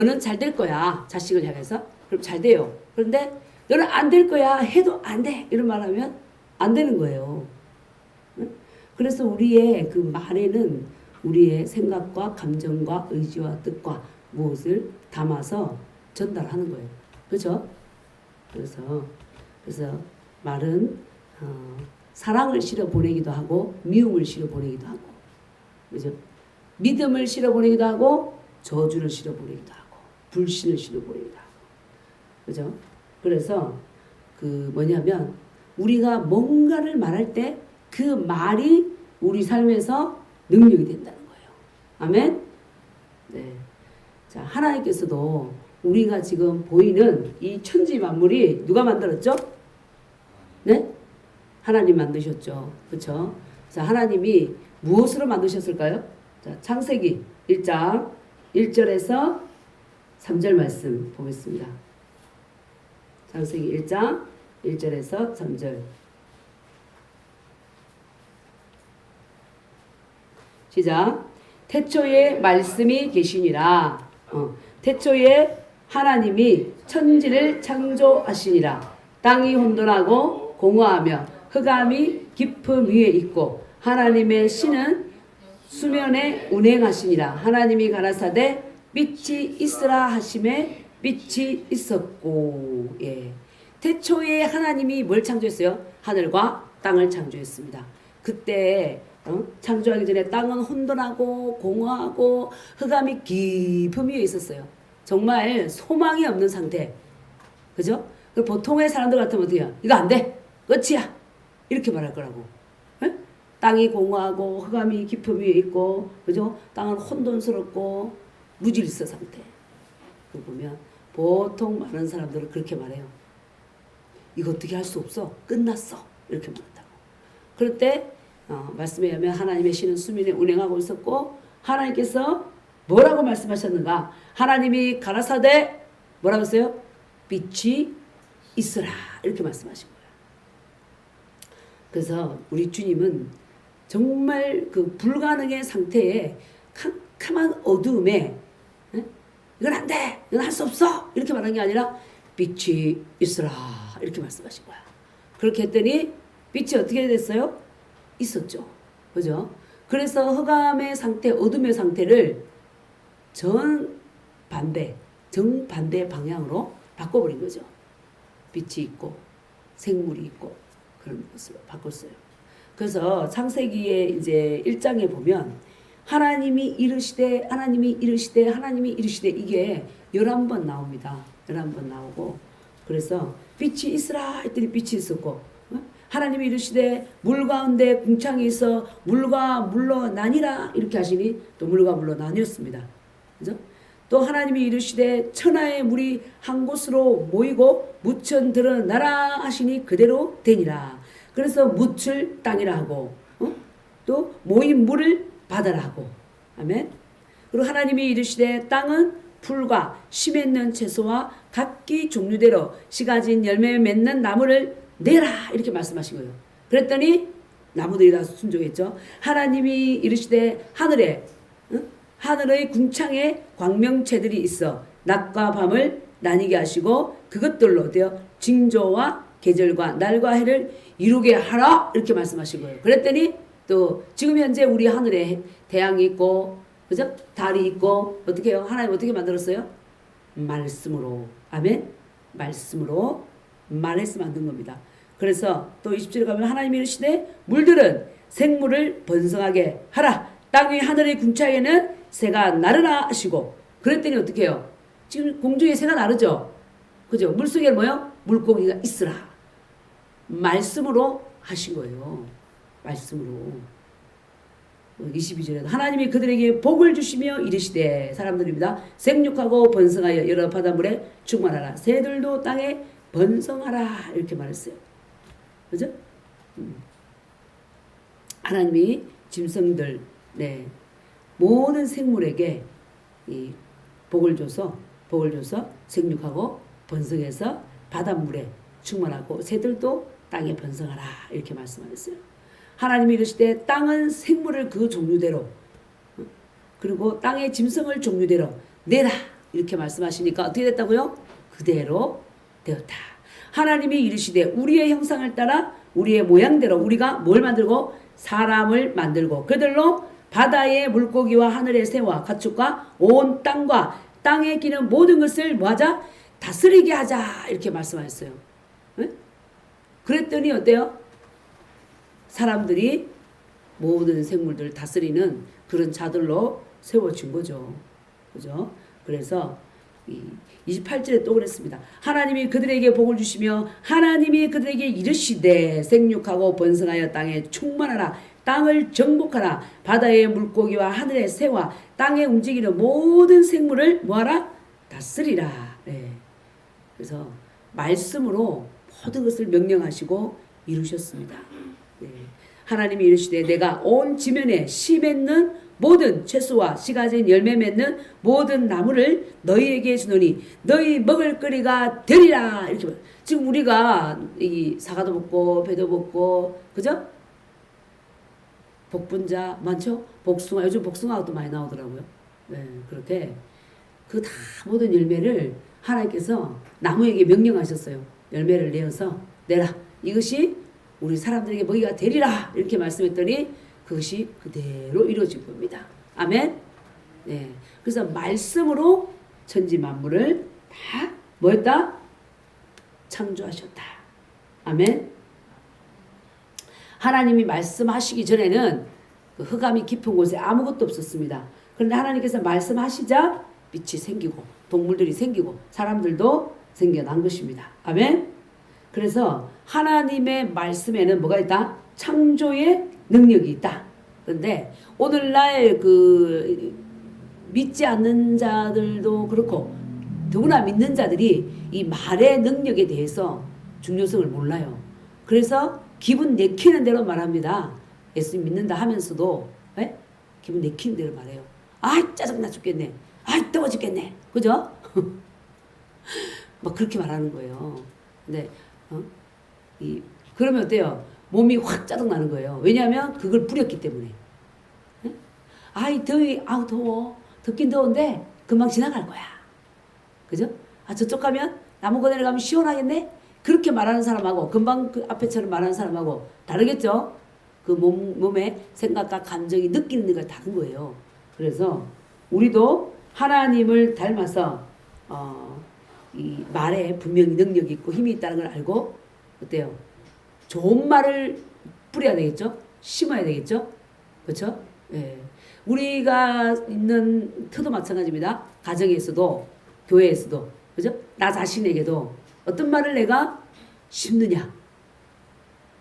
너는 잘 될 거야. 자식을 향해서. 그럼 잘 돼요. 그런데 너는 안 될 거야. 해도 안 돼. 이런 말 하면 안 되는 거예요. 그래서 우리의 그 말에는 우리의 생각과 감정과 의지와 뜻과 무엇을 담아서 전달하는 거예요. 그렇죠? 그래서 말은 사랑을 실어 보내기도 하고 미움을 실어 보내기도 하고, 그죠? 믿음을 실어 보내기도 하고 저주를 실어 보내기도 하고 불신을 실어 보내기도 하고, 그죠? 그래서 그 뭐냐면 우리가 뭔가를 말할 때 그 말이 우리 삶에서 능력이 된다는 거예요. 아멘. 네. 자, 하나님께서도 우리가 지금 보이는 이 천지 만물이 누가 만들었죠? 네? 하나님 만드셨죠. 그렇죠? 자, 하나님이 무엇으로 만드셨을까요? 자, 창세기 1장 1절에서 3절 말씀 보겠습니다. 창세기 1장 1절에서 3절. 시작. 태초에 말씀이 계시니라. 태초에 하나님이 천지를 창조하시니라. 땅이 혼돈하고 공허하며 흑암이 깊음 위에 있고 하나님의 신은 수면에 운행하시니라. 하나님이 가라사대 빛이 있으라 하심에 빛이 있었고. 예. 태초에 하나님이 뭘 창조했어요? 하늘과 땅을 창조했습니다. 그때 창조하기 전에 땅은 혼돈하고 공허하고 흑암이 깊은 위에 있었어요. 정말 소망이 없는 상태. 그죠? 보통의 사람들 같으면 어떻게 해요? 이거 안 돼. 끝이야. 이렇게 말할 거라고. 에? 땅이 공허하고 흑암이 깊은 위에 있고, 그죠? 땅은 혼돈스럽고 무질서 상태. 그거 보면 보통 많은 사람들은 그렇게 말해요. 이거 어떻게 할 수 없어. 끝났어. 이렇게 말한다고. 그럴 때 말씀에 의하면 하나님의 신은 수면에 운행하고 있었고 하나님께서 뭐라고 말씀하셨는가? 하나님이 가라사대 뭐라고 했어요? 빛이 있으라 이렇게 말씀하신 거예요. 그래서 우리 주님은 정말 그 불가능의 상태에 캄캄한 어두움에 이건 안 돼! 이건 할 수 없어! 이렇게 말한 게 아니라 빛이 있으라 이렇게 말씀하신 거야. 그렇게 했더니 빛이 어떻게 됐어요? 있었죠. 그죠? 그래서 흑암의 상태, 어둠의 상태를 정반대 방향으로 바꿔버린 거죠. 빛이 있고 생물이 있고 그런 것으로 바꿨어요. 그래서 창세기의 이제 1장에 보면 하나님이 이르시되 이게 11번 나옵니다. 11번 나오고 그래서 빛이 있으라 했더니 빛이 있었고 하나님이 이르시되 물 가운데 궁창이 있어 물과 물로 나뉘라 이렇게 하시니 또 물과 물로 나뉘었습니다. 그죠? 또 하나님이 이르시되 천하의 물이 한 곳으로 모이고 묻혀 드러나라 하시니 그대로 되니라. 그래서 묻을 땅이라 하고 또 모인 물을 바다라 하고. 아멘. 그리고 하나님이 이르시되 땅은 풀과 씨 맺는 채소와 각기 종류대로 씨 가진 열매 맺는 나무를 내라 이렇게 말씀하신 거예요. 그랬더니 나무들이 다 순종했죠. 하나님이 이르시되 하늘의 궁창에 광명체들이 있어 낮과 밤을 나뉘게 하시고 그것들로 되어 징조와 계절과 날과 해를 이루게 하라 이렇게 말씀하신 거예요. 그랬더니 또 지금 현재 우리 하늘에 태양이 있고 그죠? 달이 있고 어떻게 해요? 하나님 어떻게 만들었어요? 말씀으로. 아멘. 말씀으로 말해서 만든 겁니다. 그래서 또 20절에 가면 하나님이 이르시되 물들은 생물을 번성하게 하라. 땅 위 하늘의 궁창에는 새가 나르라 하시고 그랬더니 어떻게 해요? 지금 공중에 새가 나르죠? 그죠? 물속에 뭐요? 물고기가 있으라. 말씀으로 하신 거예요. 말씀으로. 22절에도 하나님이 그들에게 복을 주시며 이르시되 사람들입니다. 생육하고 번성하여 여러 바닷물에 충만하라. 새들도 땅에 번성하라 이렇게 말했어요. 그죠? 하나님이 짐승들 모든 생물에게 이 복을 줘서 생육하고 번성해서 바닷물에 충만하고 새들도 땅에 번성하라 이렇게 말씀하셨어요. 하나님이 이르시되 땅은 생물을 그 종류대로 그리고 땅의 짐승을 종류대로 내라 이렇게 말씀하시니까 어떻게 됐다고요? 그대로 되었다. 하나님이 이르시되 우리의 형상을 따라 우리의 모양대로 우리가 뭘 만들고 사람을 만들고 그들로 바다의 물고기와 하늘의 새와 가축과 온 땅과 땅에 기는 모든 것을 뭐하자? 다스리게 하자. 이렇게 말씀하셨어요. 네? 그랬더니 어때요? 사람들이 모든 생물들을 다스리는 그런 자들로 세워진 거죠. 그죠? 그래서 28절에 또 그랬습니다. 하나님이 그들에게 복을 주시며 하나님이 그들에게 이르시되 생육하고 번성하여 땅에 충만하라. 땅을 정복하라. 바다의 물고기와 하늘의 새와 땅에 움직이는 모든 생물을 뭐하라? 다스리라. 네. 그래서 말씀으로 모든 것을 명령하시고 이루셨습니다. 네. 하나님이 이르시되 내가 온 지면에 씨 맺는 모든 채소와 씨가 진 열매 맺는 모든 나무를 너희에게 주노니 너희 먹을 거리가 되리라. 이렇게 지금 우리가 이 사과도 먹고 배도 먹고 그죠? 복분자 많죠? 복숭아 요즘 복숭아가 또 많이 나오더라고요. 네, 그렇게 그 다 모든 열매를 하나님께서 나무에게 명령하셨어요. 열매를 내어서 내라. 이것이 우리 사람들에게 먹이가 되리라. 이렇게 말씀했더니 그것이 그대로 이루어진 겁니다. 아멘. 네. 그래서 말씀으로 천지 만물을 다 뭐였다? 창조하셨다. 아멘. 하나님이 말씀하시기 전에는 그 흑암이 깊은 곳에 아무것도 없었습니다. 그런데 하나님께서 말씀하시자 빛이 생기고 동물들이 생기고 사람들도 생겨난 것입니다. 아멘. 그래서 하나님의 말씀에는 뭐가 있다? 창조의 능력이 있다. 그런데 오늘날 그 믿지 않는 자들도 그렇고 더구나 믿는 자들이 이 말의 능력에 대해서 중요성을 몰라요. 그래서 기분 내키는 대로 말합니다. 예수님 믿는다 하면서도 에? 기분 내키는 대로 말해요. 아이 짜증나 죽겠네. 아이 더워 죽겠네. 그죠? 막 그렇게 말하는 거예요. 근데 그러면 어때요? 몸이 확 짜증나는 거예요. 왜냐하면 그걸 뿌렸기 때문에. 에? 아이 더위 아우 더워. 덥긴 더운데 금방 지나갈 거야. 그죠? 아 저쪽 가면 나무거대로 가면 시원하겠네? 그렇게 말하는 사람하고 금방 그 앞에처럼 말하는 사람하고 다르겠죠? 그 몸의 생각과 감정이 느끼는 게 다른 거예요. 그래서 우리도 하나님을 닮아서 이 말에 분명히 능력이 있고 힘이 있다는 걸 알고 어때요? 좋은 말을 뿌려야 되겠죠? 심어야 되겠죠? 그렇죠? 예. 우리가 있는 터도 마찬가지입니다. 가정에서도 교회에서도 그죠? 나 자신에게도 어떤 말을 내가 심느냐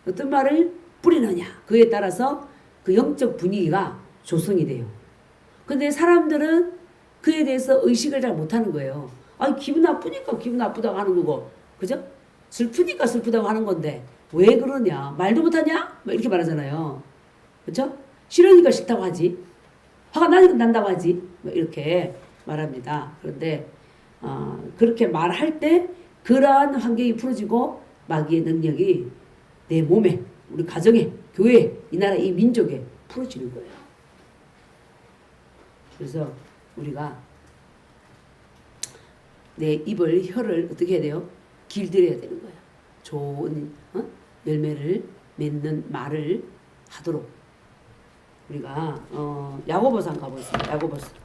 어떤 말을 뿌리느냐 그에 따라서 그 영적 분위기가 조성이 돼요. 근데 사람들은 그에 대해서 의식을 잘 못하는 거예요. 아 기분 나쁘니까 기분 나쁘다고 하는 거고 그죠? 슬프니까 슬프다고 하는 건데 왜 그러냐 말도 못하냐 이렇게 말하잖아요. 그렇죠? 싫으니까 싫다고 하지 화가 나니까 난다고 하지 이렇게 말합니다. 그런데 그렇게 말할 때 그러한 환경이 풀어지고 마귀의 능력이 내 몸에 우리 가정에 교회에 이 나라 이 민족에 풀어지는 거예요. 그래서 우리가 내 입을 혀를 어떻게 해야 돼요? 길들여야 되는 거예요. 좋은 열매를 맺는 말을 하도록 우리가 야고보서 한번 가보겠습니다. 야고보서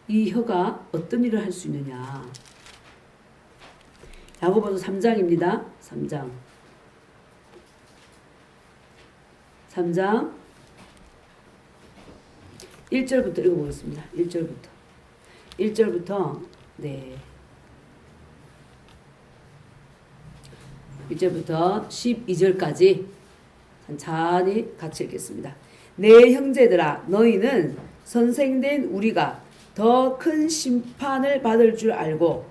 이 혀가 어떤 일을 할 수 있느냐. 야고보서 3장입니다. 3장 1절부터 읽어보겠습니다. 1절부터 네 1절부터 12절까지 천천히 같이 읽겠습니다. 내 형제들아 너희는 선생된 우리가 더 큰 심판을 받을 줄 알고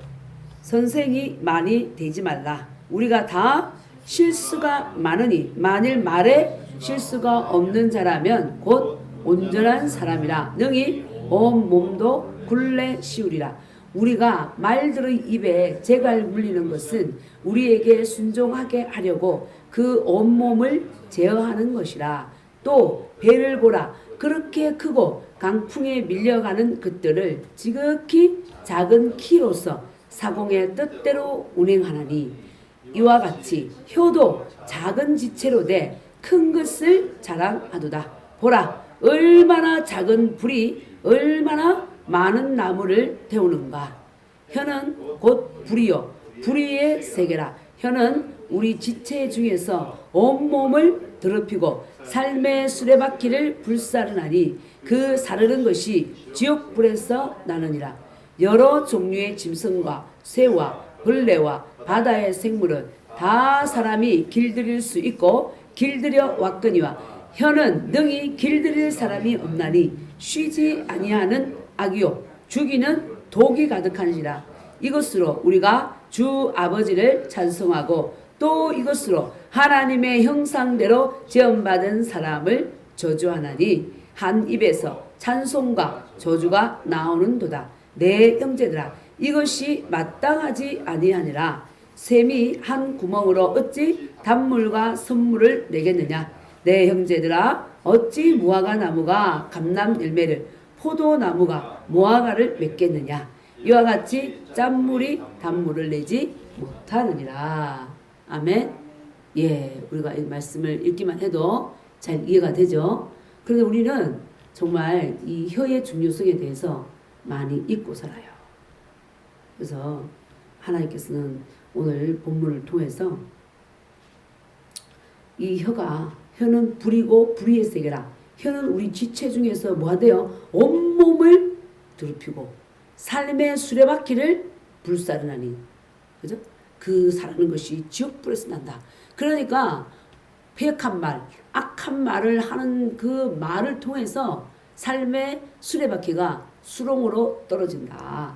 선생이 많이 되지 말라. 우리가 다 실수가 많으니 만일 말에 실수가 없는 자라면 곧 온전한 사람이라 능히 온 몸도 굴레 씌우리라. 우리가 말들의 입에 재갈 물리는 것은 우리에게 순종하게 하려고 그 온몸을 제어하는 것이라. 또 배를 보라. 그렇게 크고 강풍에 밀려가는 것들을 지극히 작은 키로서 사공의 뜻대로 운행하나니 이와 같이 혀도 작은 지체로 돼 큰 것을 자랑하도다. 보라, 얼마나 작은 불이 얼마나 많은 나무를 태우는가. 혀는 곧 불이요 불의의 세계라. 혀는 우리 지체 중에서 온몸을 더럽히고 삶의 수레바퀴를 불사르나니 그 사르는 것이 지옥불에서 나느니라. 여러 종류의 짐승과 새와 벌레와 바다의 생물은 다 사람이 길들일 수 있고 길들여 왔거니와 혀는 능히 길들일 사람이 없나니 쉬지 아니하는 악이요 죽이는 독이 가득하니라. 이것으로 우리가 주 아버지를 찬송하고 또 이것으로 하나님의 형상대로 지음받은 사람을 저주하나니 한 입에서 찬송과 저주가 나오는도다. 내 형제들아, 이것이 마땅하지 아니하니라. 샘이 한 구멍으로 어찌 단물과 선물을 내겠느냐. 내 형제들아, 어찌 무화과 나무가 감람 열매를 포도나무가 무화과를 맺겠느냐. 이와 같이 짠물이 단물을 내지 못하느니라. 아멘. 예, 우리가 이 말씀을 읽기만 해도 잘 이해가 되죠. 그런데 우리는 정말 이 혀의 중요성에 대해서 많이 잊고 살아요. 그래서 하나님께서는 오늘 본문을 통해서 이 혀는 불이고 불의의 세계라. 혀는 우리 지체 중에서 뭐 하대요? 온몸을 더럽히고 삶의 수레바퀴를 불사르나니. 그죠? 그 사르는 것이 지옥불에서 난다. 그러니까 폐역한 말, 악한 말을 하는 그 말을 통해서 삶의 수레바퀴가 수렁으로 떨어진다.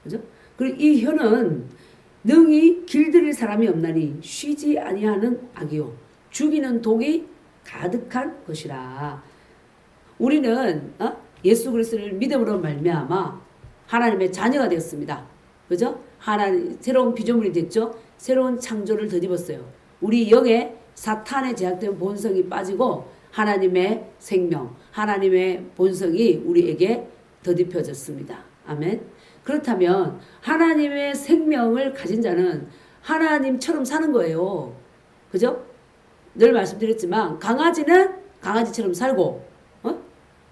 그죠? 그리고 이 혀는 능히 길들일 사람이 없나니 쉬지 아니하는 악이요 죽이는 독이 가득한 것이라. 우리는 예수 그리스도를 믿음으로 말미암아 하나님의 자녀가 되었습니다. 그죠? 하나님 새로운 피조물이 됐죠. 새로운 창조를 덧입었어요. 우리 영에 사탄의 제약된 본성이 빠지고 하나님의 생명, 하나님의 본성이 우리에게 덧입혀졌습니다. 아멘. 그렇다면 하나님의 생명을 가진 자는 하나님처럼 사는 거예요. 그죠? 늘 말씀드렸지만 강아지는 강아지처럼 살고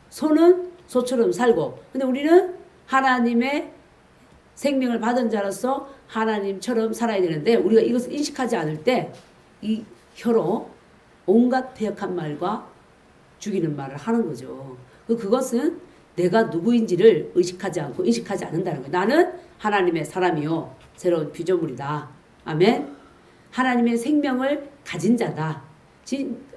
소는 소처럼 살고, 근데 우리는 하나님의 생명을 받은 자로서 하나님처럼 살아야 되는데 우리가 이것을 인식하지 않을 때 이 혀로 온갖 폐역한 말과 죽이는 말을 하는 거죠. 그것은 내가 누구인지를 의식하지 않고 인식하지 않는다는 거예요. 나는 하나님의 사람이요 새로운 피조물이다. 아멘. 하나님의 생명을 가진 자다.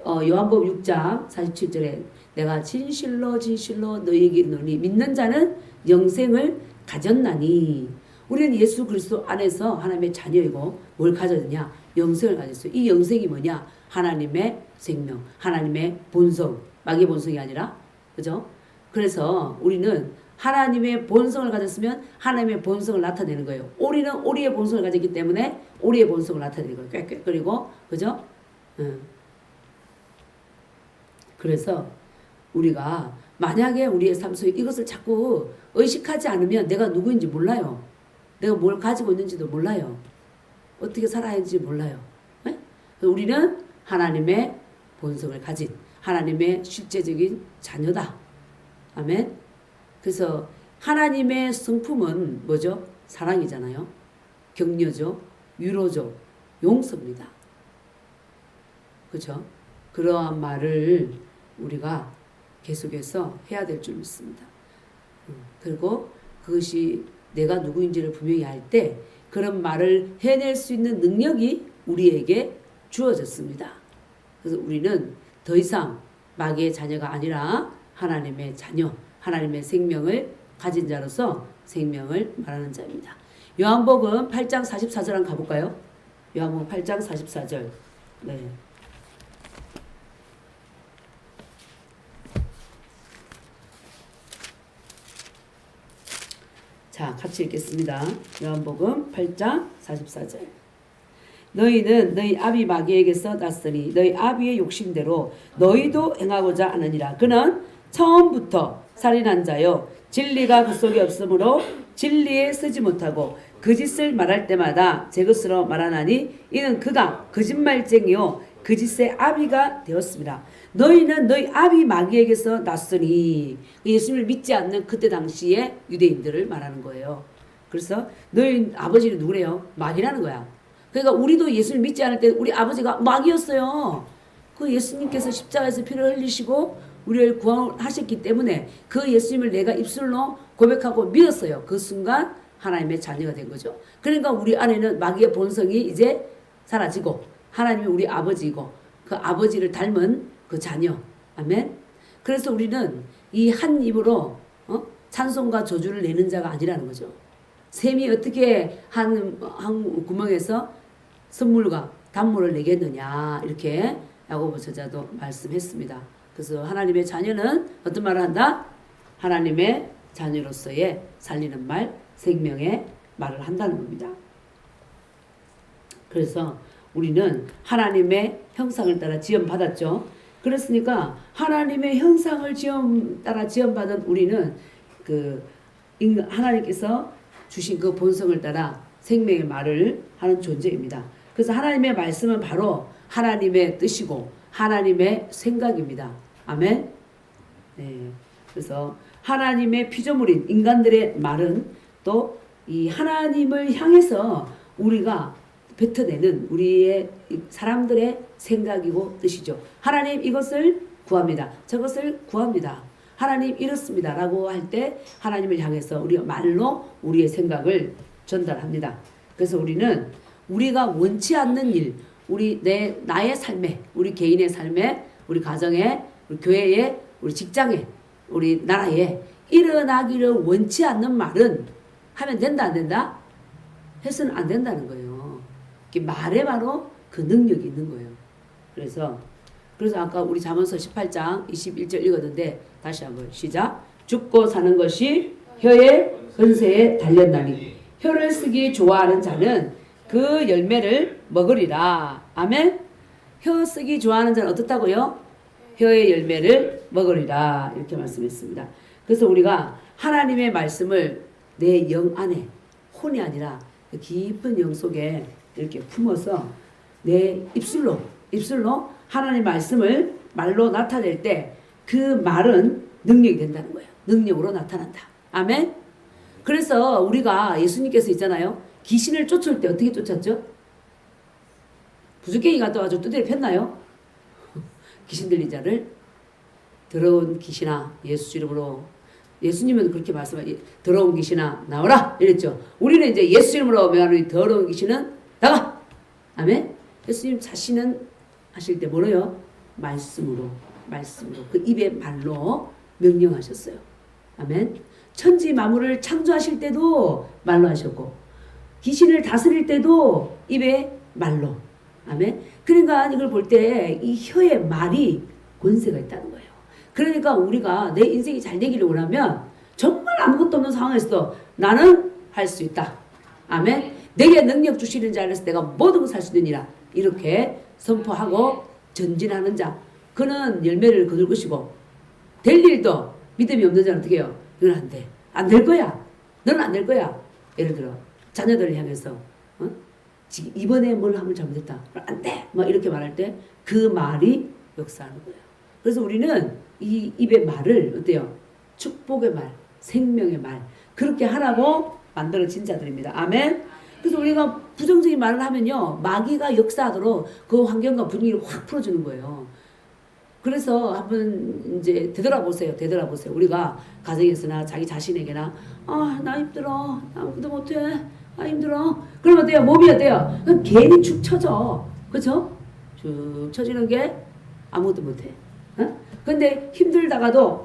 요한복음 6장 47절에 내가 진실로 진실로 너희에게 이르노니 믿는 자는 영생을 가졌나니. 우리는 예수 그리스도 안에서 하나님의 자녀이고 뭘 가졌느냐? 영생을 가졌어요. 이 영생이 뭐냐? 하나님의 생명, 하나님의 본성, 마귀의 본성이 아니라, 그죠? 그래서 우리는 하나님의 본성을 가졌으면 하나님의 본성을 나타내는 거예요. 오리는 오리의 본성을 가졌기 때문에 오리의 본성을 나타내는 거예요. 꽥꽥거리고, 그죠? 그래서 우리가 만약에 우리의 삶 속에 이것을 자꾸 의식하지 않으면 내가 누구인지 몰라요. 내가 뭘 가지고 있는지도 몰라요. 어떻게 살아야 할지 몰라요. 네? 우리는 하나님의 본성을 가진 하나님의 실제적인 자녀다. 아멘. 그래서 하나님의 성품은 뭐죠? 사랑이잖아요. 격려죠. 위로죠. 용서입니다. 그렇죠? 그러한 말을 우리가 계속해서 해야 될 줄 믿습니다. 그리고 그것이 내가 누구인지를 분명히 알 때 그런 말을 해낼 수 있는 능력이 우리에게 주어졌습니다. 그래서 우리는 더 이상 마귀의 자녀가 아니라 하나님의 자녀, 하나님의 생명을 가진 자로서 생명을 말하는 자입니다. 요한복음 8장 44절 한번 가볼까요? 요한복음 8장 44절. 네. 자, 같이 읽겠습니다. 요한복음 8장 44절. 너희는 너희 아비 마귀에게서 났으니 너희 아비의 욕심대로 너희도 행하고자 하느니라. 그는 처음부터 살인한 자요 진리가 그 속에 없으므로 진리에 서지 못하고 거짓을 말할 때마다 제 것으로 말하나니 이는 그가 거짓말쟁이요 거짓의 아비가 되었습니다. 너희는 너희 아비 마귀에게서 났으니 예수님을 믿지 않는 그때 당시에 유대인들을 말하는 거예요. 그래서 너희 아버지는 누구래요? 마귀라는 거야. 그러니까 우리도 예수를 믿지 않을 때 우리 아버지가 마귀였어요. 그 예수님께서 십자가에서 피를 흘리시고 우리를 구원하셨기 때문에 그 예수님을 내가 입술로 고백하고 믿었어요. 그 순간 하나님의 자녀가 된 거죠. 그러니까 우리 안에는 마귀의 본성이 이제 사라지고 하나님이 우리 아버지이고 그 아버지를 닮은 그 자녀. 아멘. 그래서 우리는 이 한 입으로 찬송과 저주를 내는 자가 아니라는 거죠. 샘이 어떻게 한 구멍에서 선물과 단물을 내겠느냐 이렇게 야고보 저자도 말씀했습니다. 그래서 하나님의 자녀는 어떤 말을 한다? 하나님의 자녀로서의 살리는 말, 생명의 말을 한다는 겁니다. 그래서 우리는 하나님의 형상을 따라 지음받았죠. 그렇으니까 하나님의 형상을 따라 지음받은 우리는 하나님께서 주신 그 본성을 따라 생명의 말을 하는 존재입니다. 그래서 하나님의 말씀은 바로 하나님의 뜻이고 하나님의 생각입니다. 아멘. 네. 그래서 하나님의 피조물인 인간들의 말은 또 이 하나님을 향해서 우리가 뱉어내는 우리의 사람들의 생각이고 뜻이죠. 하나님 이것을 구합니다. 저것을 구합니다. 하나님 이렇습니다. 라고 할 때 하나님을 향해서 우리가 말로 우리의 생각을 전달합니다. 그래서 우리는 우리가 원치 않는 일, 나의 삶에, 우리 개인의 삶에, 우리 가정에, 우리 교회에, 우리 직장에, 우리 나라에 일어나기를 원치 않는 말은 하면 된다 안 된다? 해서는 안 된다는 거예요. 말에 바로 그 능력이 있는 거예요. 그래서 아까 우리 잠언서 18장 21절 읽었는데 다시 한번 시작. 죽고 사는 것이 혀의 근세에 달렸나니 혀를 쓰기 좋아하는 자는 그 열매를 먹으리라. 아멘. 혀 쓰기 좋아하는 자는 어떻다고요? 혀의 열매를 먹으리라. 이렇게 말씀했습니다. 그래서 우리가 하나님의 말씀을 내 영 안에 혼이 아니라 깊은 영 속에 이렇게 품어서 내 입술로 하나님의 말씀을 말로 나타낼 때 그 말은 능력이 된다는 거예요. 능력으로 나타난다. 아멘. 그래서 우리가 예수님께서 있잖아요. 귀신을 쫓을 때 어떻게 쫓았죠? 부족갱이 갔다 와서 두드려 폈나요? 귀신 들린 자를 더러운 귀신아 예수 이름으로 예수님은 그렇게 말씀하지 더러운 귀신아 나오라 이랬죠. 우리는 이제 예수 이름으로 명하는 더러운 귀신은 나가. 아멘. 예수님 자신은 하실 때 뭐래요? 말씀으로 그 입의 말로 명령하셨어요. 아멘. 천지 만물을 창조하실 때도 말로 하셨고 귀신을 다스릴 때도 입의 말로. 아멘. 그러니까 이걸 볼 때 이 혀의 말이 권세가 있다는 거예요. 그러니까 우리가 내 인생이 잘 되기를 원하면 정말 아무것도 없는 상황에서도 나는 할 수 있다. 아멘. 내게 능력 주시는 자 안에서 내가 모든 것을 할 수 있느니라. 이렇게 선포하고 전진하는 자. 그는 열매를 거둘 것이고 될 일도 믿음이 없는 자는 어떻게 해요? 이건 안 돼. 안 될 거야. 너는 안 될 거야. 예를 들어 자녀들을 향해서 지금 이번에 뭘 하면 잘못했다. 안 돼. 막 이렇게 말할 때 그 말이 역사하는 거예요. 그래서 우리는 이 입의 말을 어때요? 축복의 말, 생명의 말 그렇게 하라고 만들어진 자들입니다. 아멘. 그래서 우리가 부정적인 말을 하면요 마귀가 역사하도록 그 환경과 분위기를 확 풀어주는 거예요. 그래서 한번 이제 되돌아보세요. 우리가 가정에서나 자기 자신에게나 나 힘들어. 나 아무것도 못해. 힘들어. 그러면 어때요? 몸이 어때요? 괜히 축 처져. 그렇죠? 쭉 처지는 게 아무것도 못해. 근데 힘들다가도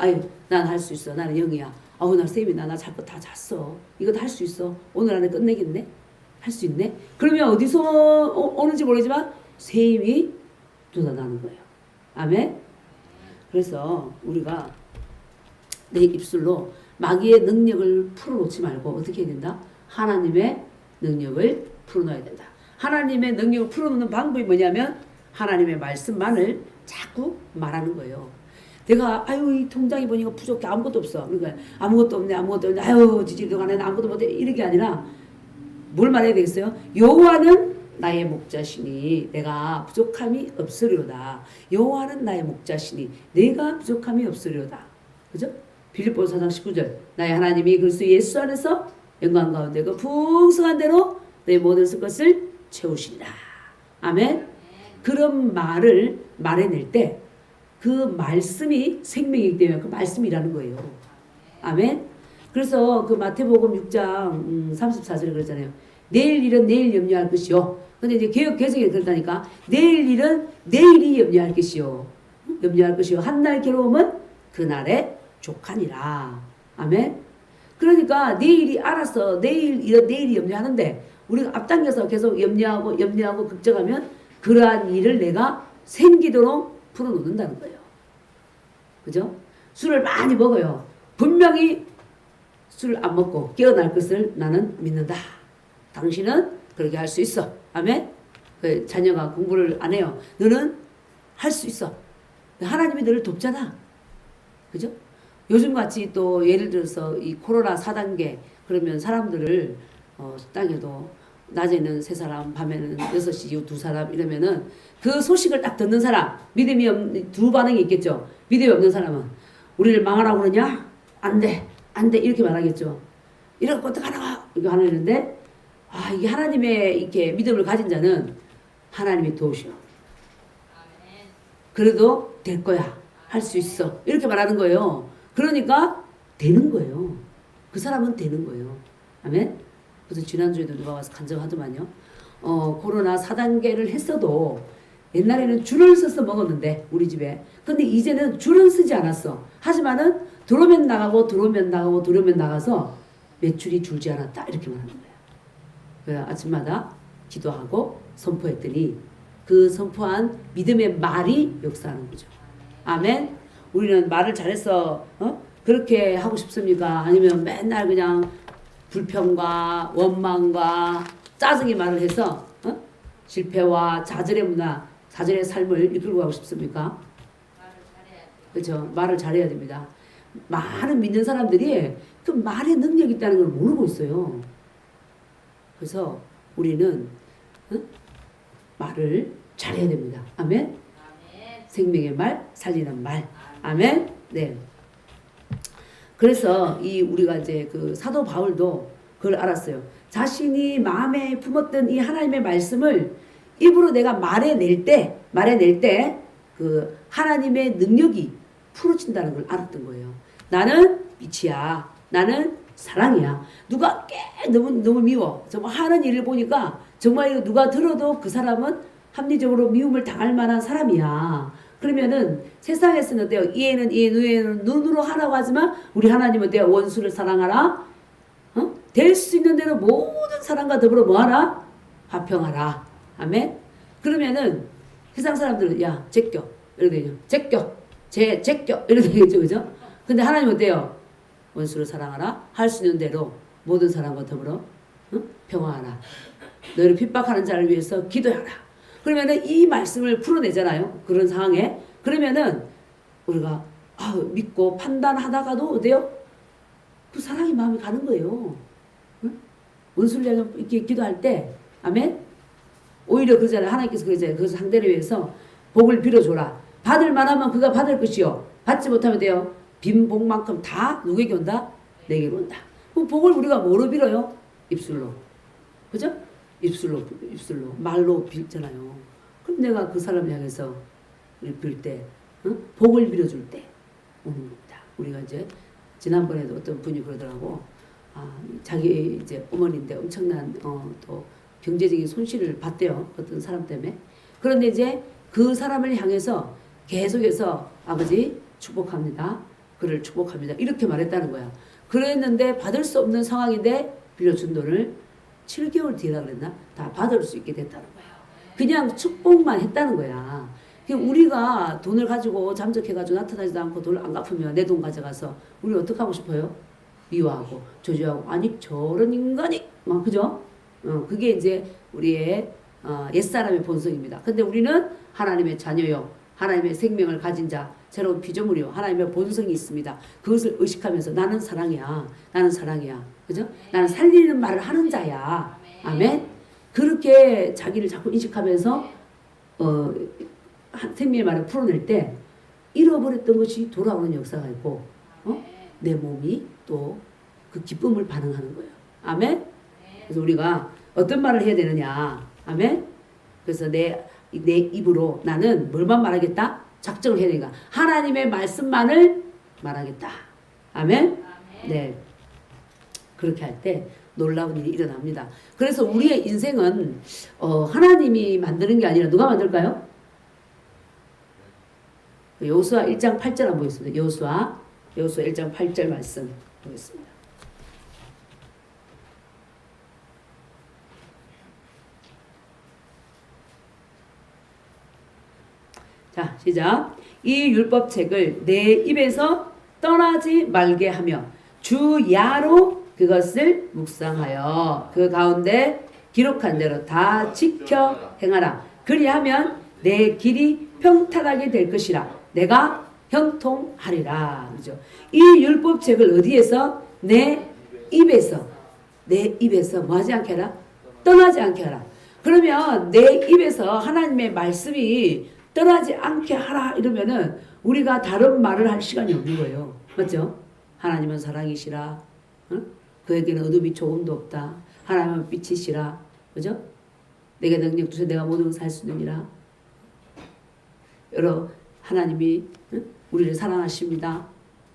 난 할 수 있어. 나는 영이야. 나 쌤이 나 잘 거 다 잤어. 이거 다 할 수 있어. 오늘 안에 끝내겠네. 할 수 있네. 그러면 어디서 오는지 모르지만 새 힘이 돋아나는 거예요. 아멘. 그래서 우리가 내 입술로 마귀의 능력을 풀어놓지 말고 어떻게 해야 된다? 하나님의 능력을 풀어놔야 된다. 하나님의 능력을 풀어놓는 방법이 뭐냐면 하나님의 말씀만을 자꾸 말하는 거예요. 내가 아유 이 통장에 보니까 부족해 아무것도 없어. 그러니까 아무것도 없네 아무것도 없네 아유 지지리도 가네 아무것도 못해 이런 게 아니라 뭘 말해야 되겠어요? 여호와는 나의 목자시니 내가 부족함이 없으리로다. 여호와는 나의 목자시니 내가 부족함이 없으리로다. 그죠? 빌립보서 4장 19절 나의 하나님이 그리스도 예수 안에서 영광 가운데 그 풍성한 대로 내 모든 것을 채우시리라. 아멘. 그런 말을 말해낼 때 그 말씀이 생명이기 때문에 그 말씀이라는 거예요. 아멘. 그래서 그 마태복음 6장 34절에 그러잖아요. 내일 일은 내일 염려할 것이요. 근데 이제 개역 개정에 그렇다니까 내일 일은 내일이 염려할 것이요. 염려할 것이요. 한날 괴로움은 그날의 족하니라. 아멘. 그러니까 내일이 알아서 내일 일은 내일이 염려하는데 우리가 앞당겨서 계속 염려하고 걱정하면 그러한 일을 내가 생기도록 풀어놓는다는 거예요. 그죠? 술을 많이 먹어요. 분명히 술을 안 먹고 깨어날 것을 나는 믿는다. 당신은 그렇게 할 수 있어. 아멘? 그 자녀가 공부를 안 해요. 너는 할 수 있어. 하나님이 너를 돕잖아. 그죠? 요즘같이 또 예를 들어서 이 코로나 4단계 그러면 사람들을 땅에도 낮에는 3사람 밤에는 6시 이후 2사람 이러면은 그 소식을 딱 듣는 사람 믿음이 없는 두 반응이 있겠죠. 믿음이 없는 사람은 우리를 망하라고 그러냐? 안 돼 이렇게 말하겠죠. 이런 거 어떡하나 이렇게 하는데 이게 하나님의 이렇게 믿음을 가진 자는 하나님이 도우셔. 그래도 될 거야. 할 수 있어. 이렇게 말하는 거예요. 그러니까 되는 거예요. 그 사람은 되는 거예요. 아멘. 그래서 지난주에도 누가 와서 간증하더만요. 코로나 4단계를 했어도 옛날에는 줄을 서서 먹었는데 우리 집에. 근데 이제는 줄은 쓰지 않았어. 하지만은 들어오면 나가서 매출이 줄지 않았다. 이렇게 말하는 거예요. 그래서 아침마다 기도하고 선포했더니 그 선포한 믿음의 말이 역사하는 거죠. 아멘. 우리는 말을 잘해서 그렇게 하고 싶습니까? 아니면 맨날 그냥 불평과 원망과 짜증의 말을 해서 실패와 좌절의 문화, 좌절의 삶을 이끌고 가고 싶습니까? 그렇죠. 말을 잘해야 됩니다. 많은 믿는 사람들이 그 말의 능력이 있다는 걸 모르고 있어요. 그래서 우리는 말을 잘해야 됩니다. 아멘. 아멘. 생명의 말, 살리는 말. 아멘. 네. 그래서 우리가 이제 그 사도 바울도 그걸 알았어요. 자신이 마음에 품었던 이 하나님의 말씀을 입으로 내가 말해낼 때 그 하나님의 능력이 풀어진다는 걸 알았던 거예요. 나는 빛이야. 나는 사랑이야. 누가 너무 미워. 정말 하는 일을 보니까 정말 누가 들어도 그 사람은 합리적으로 미움을 당할 만한 사람이야. 그러면은 세상에서는 어때요? 이에는 눈으로 하라고 하지만 우리 하나님은 어때요? 원수를 사랑하라. 될 수 있는 대로 모든 사람과 더불어 뭐하라? 화평하라. 아멘. 그러면은 세상 사람들은 야 제껴 이렇게 되죠. 제껴 이렇게 되겠죠, 그죠? 근데 하나님 어때요? 원수를 사랑하라. 할 수 있는 대로 모든 사람과 더불어 평화하라. 너를 핍박하는 자를 위해서 기도하라. 그러면은 이 말씀을 풀어내잖아요. 그런 상황에. 그러면은 우리가 믿고 판단하다가도 어때요? 그 사랑이 마음에 가는 거예요. 원수를 향해 이렇게 기도할 때, 아멘? 오히려 그러잖아요. 하나님께서 그러잖아요. 그 상대를 위해서 복을 빌어줘라. 받을 만하면 그가 받을 것이요. 받지 못하면 돼요. 빈 복만큼 다 누구에게 온다? 내게로 온다. 그 복을 우리가 뭐로 빌어요? 입술로. 그죠? 입술로 말로 빌잖아요. 그럼 내가 그 사람을 향해서 빌 때, 복을 빌어줄 때 오는 겁니다. 우리가 이제 지난번에도 어떤 분이 그러더라고. 자기 이제 어머니인데 엄청난 또 경제적인 손실을 봤대요. 어떤 사람 때문에. 그런데 이제 그 사람을 향해서 계속해서 아버지 축복합니다. 그를 축복합니다. 이렇게 말했다는 거야. 그랬는데 받을 수 없는 상황인데 빌려준 돈을 7개월 뒤라 그랬나? 다 받을 수 있게 됐다는 거예요. 그냥 축복만 했다는 거야. 우리가 돈을 가지고 잠적해가지고 나타나지도 않고 돈을 안 갚으면 내 돈 가져가서 우리 어떻게 하고 싶어요? 미워하고 저주하고 아니 저런 인간이 막 그죠? 그게 이제 우리의 옛사람의 본성입니다. 근데 우리는 하나님의 자녀요. 하나님의 생명을 가진 자, 새로운 피조물이요. 하나님의 본성이 있습니다. 그것을 의식하면서 나는 사랑이야. 나는 사랑이야. 그죠? 나는 살리는 말을 하는 자야. 아멘. 그렇게 자기를 자꾸 인식하면서 생명의 말을 풀어낼 때 잃어버렸던 것이 돌아오는 역사가 있고 내 몸이 또 그 기쁨을 반응하는 거예요. 아멘. 그래서 우리가 어떤 말을 해야 되느냐. 아멘. 그래서 내 입으로 나는 뭘만 말하겠다? 작정을 해야 되니까 하나님의 말씀만을 말하겠다. 아멘. 네. 그렇게 할 때 놀라운 일이 일어납니다. 그래서 우리의 인생은 하나님이 만드는 게 아니라 누가 만들까요? 여호수아 1장 8절 한번 보겠습니다. 여호수아 1장 8절 말씀 보겠습니다. 자, 시작. 이 율법책을 내 입에서 떠나지 말게 하며 주야로 그것을 묵상하여 그 가운데 기록한 대로 다 지켜 행하라. 그리하면 내 길이 평탄하게 될 것이라. 내가 형통하리라. 그죠? 이 율법책을 어디에서? 내 입에서 뭐 하지 않게 하라? 떠나지 않게 하라. 그러면 내 입에서 하나님의 말씀이 떠나지 않게 하라 이러면은 우리가 다른 말을 할 시간이 없는 거예요. 맞죠? 하나님은 사랑이시라. 그에게는 어둠이 조금도 없다. 하나님은 빛이시라. 그죠? 내게 능력 주셔 내가 모든 살 수 있느니라. 여러 하나님이 우리를 사랑하십니다.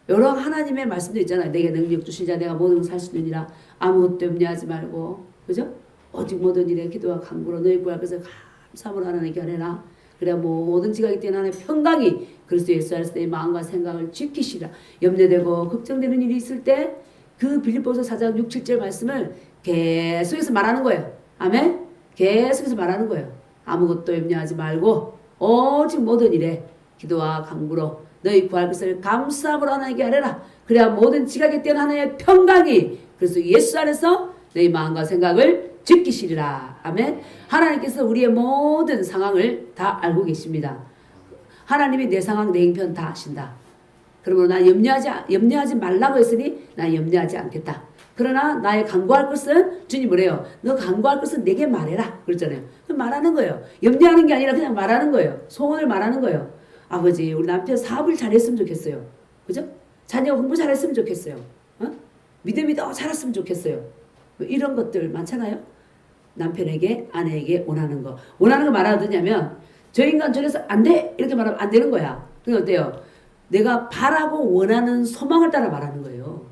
여러 하나님의 말씀도 있잖아요. 내게 능력 주신 자 내가 모든 살 수 있느니라. 아무것도 염려하지 말고 그죠? 오직 모든 일에 기도와 간구로 너희 구할 것을 감사함으로 하나님께 아뢰라. 그래 모든 지각이 뛰어나는 평강이 그리스도 예수 안에서 내 마음과 생각을 지키시라. 염려되고 걱정되는 일이 있을 때 그 빌립보서 4장 6, 7절 말씀을 계속해서 말하는 거예요. 아멘? 계속해서 말하는 거예요. 아무것도 염려하지 말고 오직 모든 일에 기도와 간구로 너희 구할 것을 감사함으로 하나님께 아뢰라. 그래야 모든 지각이 뛰어난 하나님의 평강이 그리스도 예수 안에서 너희 마음과 생각을 지키시리라. 아멘. 하나님께서 우리의 모든 상황을 다 알고 계십니다. 하나님이 내 상황 내 형편 다 아신다. 그러므로 난 염려하지 말라고 했으니 난 염려하지 않겠다. 그러나 나의 간구할 것은 주님 뭐래요? 너 간구할 것은 내게 말해라. 그랬잖아요. 그럼 말하는 거예요. 염려하는 게 아니라 그냥 말하는 거예요. 소원을 말하는 거예요. 아버지 우리 남편 사업을 잘했으면 좋겠어요. 그죠? 자녀 공부 잘했으면 좋겠어요. 믿음이 더 자랐으면 좋겠어요. 이런 것들 많잖아요. 남편에게 아내에게 원하는 거 말하면 어떠냐면 저 인간 저래서 안 돼 이렇게 말하면 안 되는 거야. 그게 어때요? 내가 바라고 원하는 소망을 따라 말하는 거예요.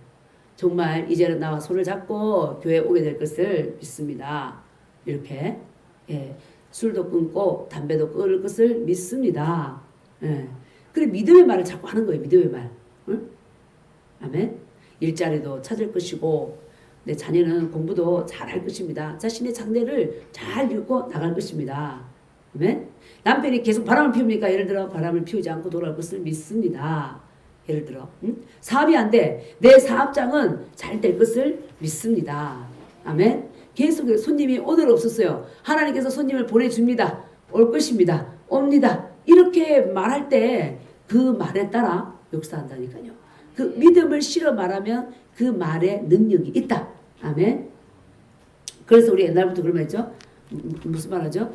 정말 이제는 나와 손을 잡고 교회에 오게 될 것을 믿습니다. 이렇게 술도 끊고 담배도 끊을 것을 믿습니다. 그래 믿음의 말을 자꾸 하는 거예요. 믿음의 말. 응? 아멘. 일자리도 찾을 것이고 내 자녀는 공부도 잘할 것입니다. 자신의 장래를 잘 읽고 나갈 것입니다. 아멘. 남편이 계속 바람을 피웁니까? 예를 들어 바람을 피우지 않고 돌아올 것을 믿습니다. 예를 들어 사업이 안 돼. 내 사업장은 잘 될 것을 믿습니다. 아멘. 계속 손님이 오늘 없었어요. 하나님께서 손님을 보내줍니다. 올 것입니다. 옵니다. 이렇게 말할 때 그 말에 따라 역사한다니까요. 그 믿음을 실어 말하면 그 말에 능력이 있다. 아멘. 그래서 우리 옛날부터 그런 말 했죠. 무슨 말 하죠?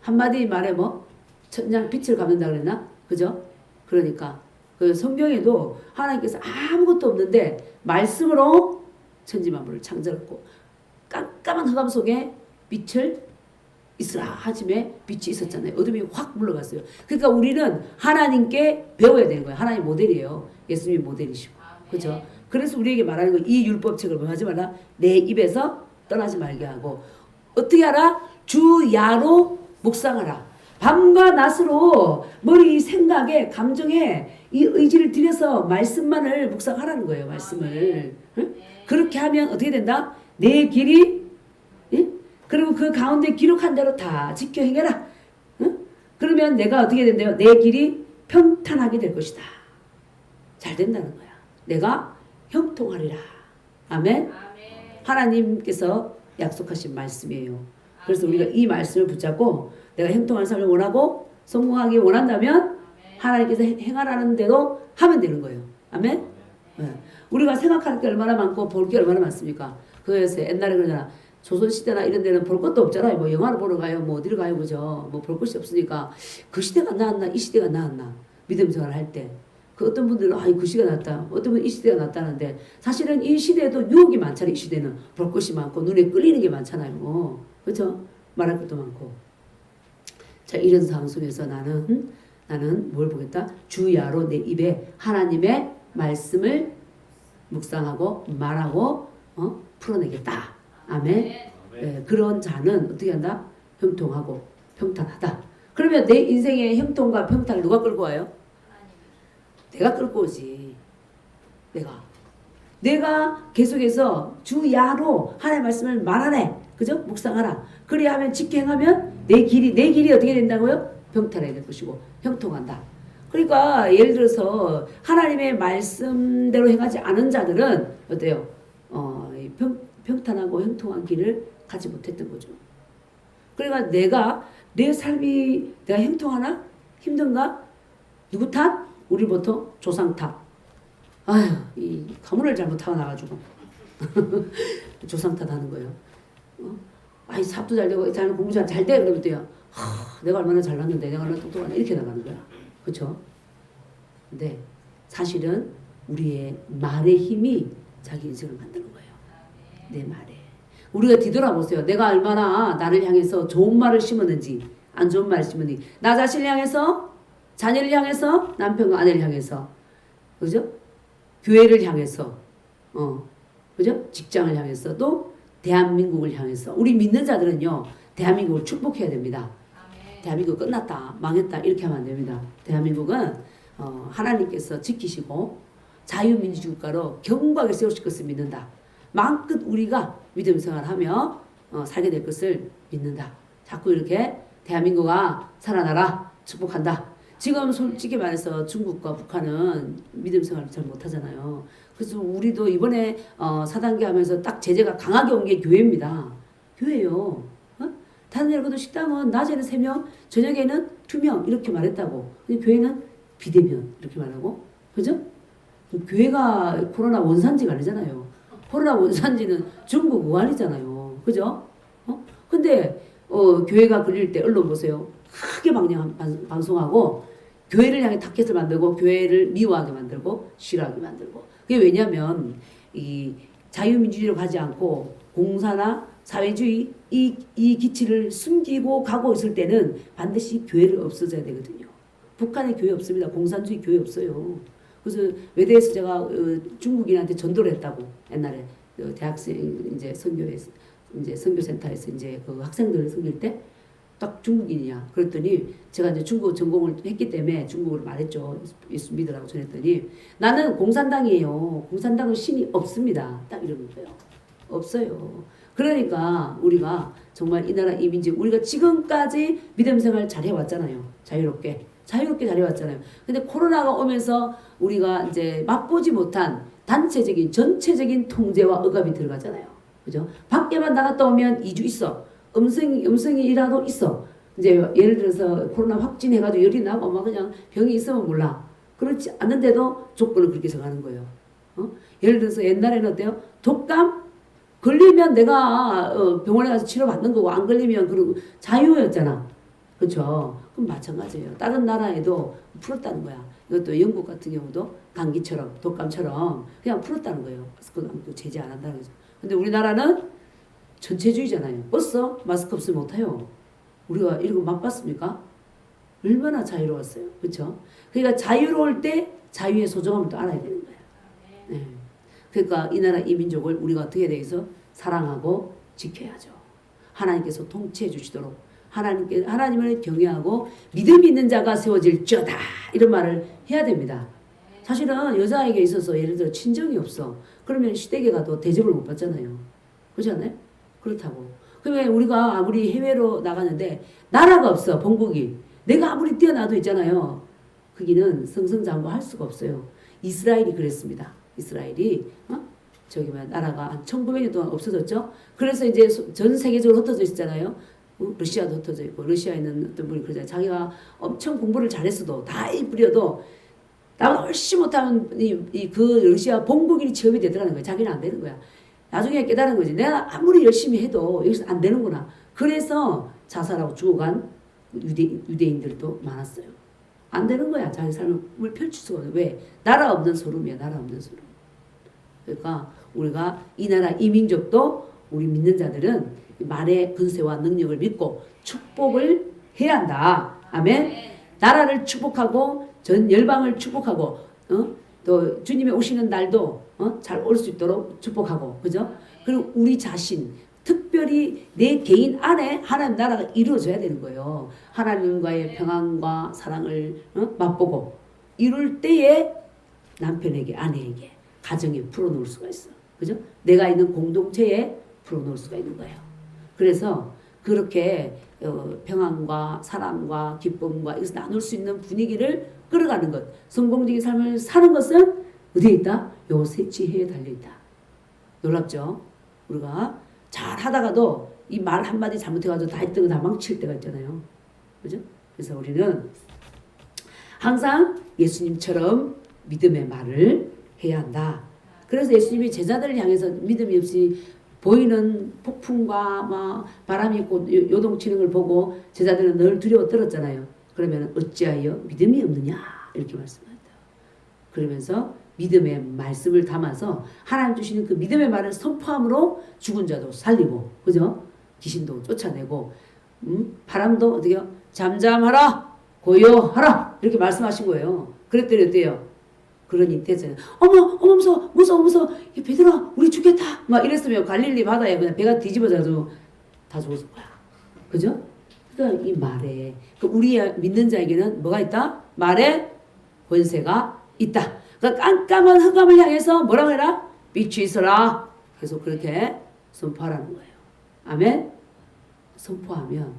한마디 말에 뭐 천냥 빛을 갚는다 그랬나? 그죠? 그러니까 그 성경에도 하나님께서 아무것도 없는데 말씀으로 천지만물을 창조했고 깜깜한 흑암 속에 빛을 있으라 하심에 빛이 있었잖아요. 어둠이 확 물러갔어요. 그러니까 우리는 하나님께 배워야 되는 거예요. 하나님 모델이에요. 예수님이 모델이시고. 그죠? 그래서 우리에게 말하는 거 이 율법책을 뭐 하지 마라. 내 입에서 떠나지 말게 하고 어떻게 하라? 주야로 묵상하라. 밤과 낮으로 머리 생각에 감정에 이 의지를 들여서 말씀만을 묵상하라는 거예요. 말씀을. 응? 그렇게 하면 어떻게 된다? 내 길이 그리고 그 가운데 기록한 대로 다 지켜 행해라. 응? 그러면 내가 어떻게 된대요? 내 길이 평탄하게 될 것이다. 잘 된다는 거야. 내가 형통하리라. 아멘. 하나님께서 약속하신 말씀이에요. 그래서 우리가 이 말씀을 붙잡고 내가 형통한 삶을 원하고 성공하기 원한다면 하나님께서 행하라는 대로 하면 되는 거예요. 아멘? 네. 우리가 생각할 게 얼마나 많고 볼 게 얼마나 많습니까? 그래서 옛날에 그러잖아. 조선시대나 이런 데는 볼 것도 없잖아요. 뭐 영화를 보러 가요. 뭐 어디를 가요. 그죠? 뭐 볼 것이 없으니까 그 시대가 나았나 이 시대가 나았나 믿음 생활을 할 때. 그 어떤 분들은 그 시대가 낫다. 어떤 분은 이 시대가 낫다는데 사실은 이 시대에도 유혹이 많잖아요. 이 시대는 볼 것이 많고 눈에 끌리는 게 많잖아요. 그렇죠? 말할 것도 많고. 자, 이런 상황 속에서 나는 뭘 보겠다? 주야로 내 입에 하나님의 말씀을 묵상하고 말하고 풀어내겠다. 아멘. 네, 그런 자는 어떻게 한다? 형통하고 평탄하다. 그러면 내 인생의 형통과 평탄을 누가 끌고 와요? 내가 끌고 오지. 내가 계속해서 주야로 하나님의 말씀을 말하래. 그죠? 묵상하라. 그리야 하면 직행하면 내 길이 어떻게 된다고요? 평탄해야 될 것이고 형통한다. 그러니까 예를 들어서 하나님의 말씀대로 행하지 않은 자들은 어때요? 평탄하고 형통한 길을 가지 못했던 거죠. 그러니까 내 삶이 내가 형통하나? 힘든가? 누구 탓? 우리 보통 조상 탓. 아휴, 이 가문을 잘못 타고나가지고 조상 탓하는 거예요. 사업도 잘 되고 잘 공부 잘 돼. 그러면 또요. 내가 얼마나 잘났는데 내가 얼마나 똑똑하냐 이렇게 나가는 거야. 그렇죠? 근데 사실은 우리의 말의 힘이 자기 인생을 만드는 거예요. 내 말에. 우리가 뒤돌아보세요. 내가 얼마나 나를 향해서 좋은 말을 심었는지 안 좋은 말을 심었는지 나 자신을 향해서 자녀를 향해서 남편과 아내를 향해서 그죠? 교회를 향해서 그죠? 직장을 향해서 또 대한민국을 향해서 우리 믿는 자들은요. 대한민국을 축복해야 됩니다. 대한민국 끝났다 망했다 이렇게 하면 안 됩니다. 대한민국은 하나님께서 지키시고 자유민주국가로 경고하게 세우실 것을 믿는다. 마음껏 우리가 믿음 생활하며 살게 될 것을 믿는다. 자꾸 이렇게 대한민국아 살아나라 축복한다. 지금 솔직히 말해서 중국과 북한은 믿음 생활을 잘 못하잖아요. 그래서 우리도 이번에 4단계 하면서 딱 제재가 강하게 온 게 교회입니다. 교회요. 다른 데는 그래도 식당은 낮에는 3명, 저녁에는 2명 이렇게 말했다고. 근데 교회는 비대면 이렇게 말하고. 그죠? 교회가 코로나 원산지가 아니잖아요. 코로나 원산지는 중국 우한이잖아요. 그죠? 근데 교회가 걸릴 때 언론 보세요. 크게 방송하고 교회를 향해 타켓을 만들고 교회를 미워하게 만들고 싫어하게 만들고. 그게 왜냐하면 이 자유민주주의로 가지 않고 공사나 사회주의 이 기치를 숨기고 가고 있을 때는 반드시 교회를 없어져야 되거든요. 북한에 교회 없습니다. 공산주의 교회 없어요. 그래서 외대에서 제가 중국인한테 전도를 했다고 옛날에 대학생 이제 선교센터에서 이제 그 학생들을 섬길 때 딱 중국인이야. 그랬더니 제가 이제 중국 전공을 했기 때문에 중국어를 말했죠. 예수 믿으라고 전했더니 나는 공산당이에요. 공산당은 신이 없습니다. 딱 이러는 거예요. 없어요. 그러니까 우리가 정말 이 나라 이 민족 우리가 지금까지 믿음 생활 잘 해왔잖아요. 자유롭게 잘해왔잖아요. 근데 코로나가 오면서 우리가 이제 맛보지 못한 단체적인 전체적인 통제와 억압이 들어가잖아요. 그죠? 밖에만 나갔다 오면 2주 있어. 음성이라도 있어. 이제 예를 들어서 코로나 확진해가지고 열이 나고 막 그냥 병이 있으면 몰라. 그렇지 않는데도 조건을 그렇게 정하는 거예요. 예를 들어서 옛날에는 어때요? 독감 걸리면 내가 병원에 가서 치료받는 거고 안 걸리면 그리고 자유였잖아. 그렇죠? 그럼 마찬가지예요. 다른 나라에도 풀었다는 거야. 이것도 영국 같은 경우도 감기처럼 독감처럼 그냥 풀었다는 거예요. 그래서 제재 안 한다는 거죠. 근데 우리나라는 전체주의잖아요. 벌써 마스크 없으면 못해요. 우리가 이런 거 맛봤습니까? 얼마나 자유로웠어요. 그렇죠? 그러니까 자유로울 때 자유의 소중함을 또 알아야 되는 거예요. 네. 그러니까 이 나라 이 민족을 우리가 어떻게 대해서 사랑하고 지켜야죠. 하나님께서 통치해 주시도록 하나님을 경외하고 믿음 있는 자가 세워질지어다 이런 말을 해야 됩니다. 사실은 여자에게 있어서 예를 들어 친정이 없어. 그러면 시댁에 가도 대접을 못 받잖아요. 그렇지 않아요? 그렇다고. 그러면 우리가 아무리 해외로 나가는데 나라가 없어. 본국이. 내가 아무리 뛰어나도 있잖아요. 거기는 승승장구할 수가 없어요. 이스라엘이 그랬습니다. 이스라엘이 나라가 한 1900년 동안 없어졌죠. 그래서 이제 전 세계적으로 흩어져 있잖아요. 러시아도 흩어져 있고 러시아에 있는 어떤 분이 그러잖아요. 자기가 엄청 공부를 잘했어도 다 뿌려도 나보다 훨씬 못하면 그 러시아 본국인이 취업이 되더라는 거야. 자기는 안 되는 거야. 나중에 깨달은 거지. 내가 아무리 열심히 해도 여기서 안 되는구나. 그래서 자살하고 죽어간 유대인들도 많았어요. 안 되는 거야. 자기 삶을 펼칠 수가 없어. 왜? 나라 없는 소름이야. 나라 없는 소름. 그러니까 우리가 이 나라 이 민족도 우리 믿는 자들은 말의 근세와 능력을 믿고 축복을 해야 한다. 아멘. 나라를 축복하고 전 열방을 축복하고 또 주님이 오시는 날도 잘 올 수 있도록 축복하고 그죠? 그리고 우리 자신 특별히 내 개인 안에 하나님 나라가 이루어져야 되는 거예요. 하나님과의 평안과 사랑을 맛보고 이룰 때에 남편에게 아내에게 가정에 풀어놓을 수가 있어. 그죠? 내가 있는 공동체에 풀어놓을 수가 있는 거예요. 그래서 그렇게 평안과 사랑과 기쁨과 이것을 나눌 수 있는 분위기를 끌어가는 것. 성공적인 삶을 사는 것은 어디에 있다? 요 셋지혜에 달려있다. 놀랍죠? 우리가 잘 하다가도 이 말 한마디 잘못해가지고 다 했던 거 다 망칠 때가 있잖아요. 그죠? 그래서 우리는 항상 예수님처럼 믿음의 말을 해야 한다. 그래서 예수님이 제자들을 향해서 믿음이 없이 보이는 폭풍과 막 바람이 있고 요동치는 걸 보고 제자들은 늘 두려워 떨었잖아요. 그러면 어찌하여 믿음이 없느냐 이렇게 말씀합니다. 그러면서 믿음의 말씀을 담아서 하나님 주시는 그 믿음의 말을 선포함으로 죽은 자도 살리고 그죠? 귀신도 쫓아내고 바람도 어떻게요? 잠잠하라 고요하라 이렇게 말씀하신 거예요. 그랬더니 어때요? 그러니 됐잖아요. 어머 무서워 베드로아 우리 죽겠다 막 이랬으면 갈릴리 바다에 그냥 배가 뒤집어져가지고 다 죽었을 거야. 그죠? 그러니까 이 말에 우리 믿는 자에게는 뭐가 있다? 말에 권세가 있다. 그러니까 깜깜한 흑암을 향해서 뭐라고 해라? 빛이 있어라. 계속 그렇게 선포하라는 거예요. 아멘. 선포하면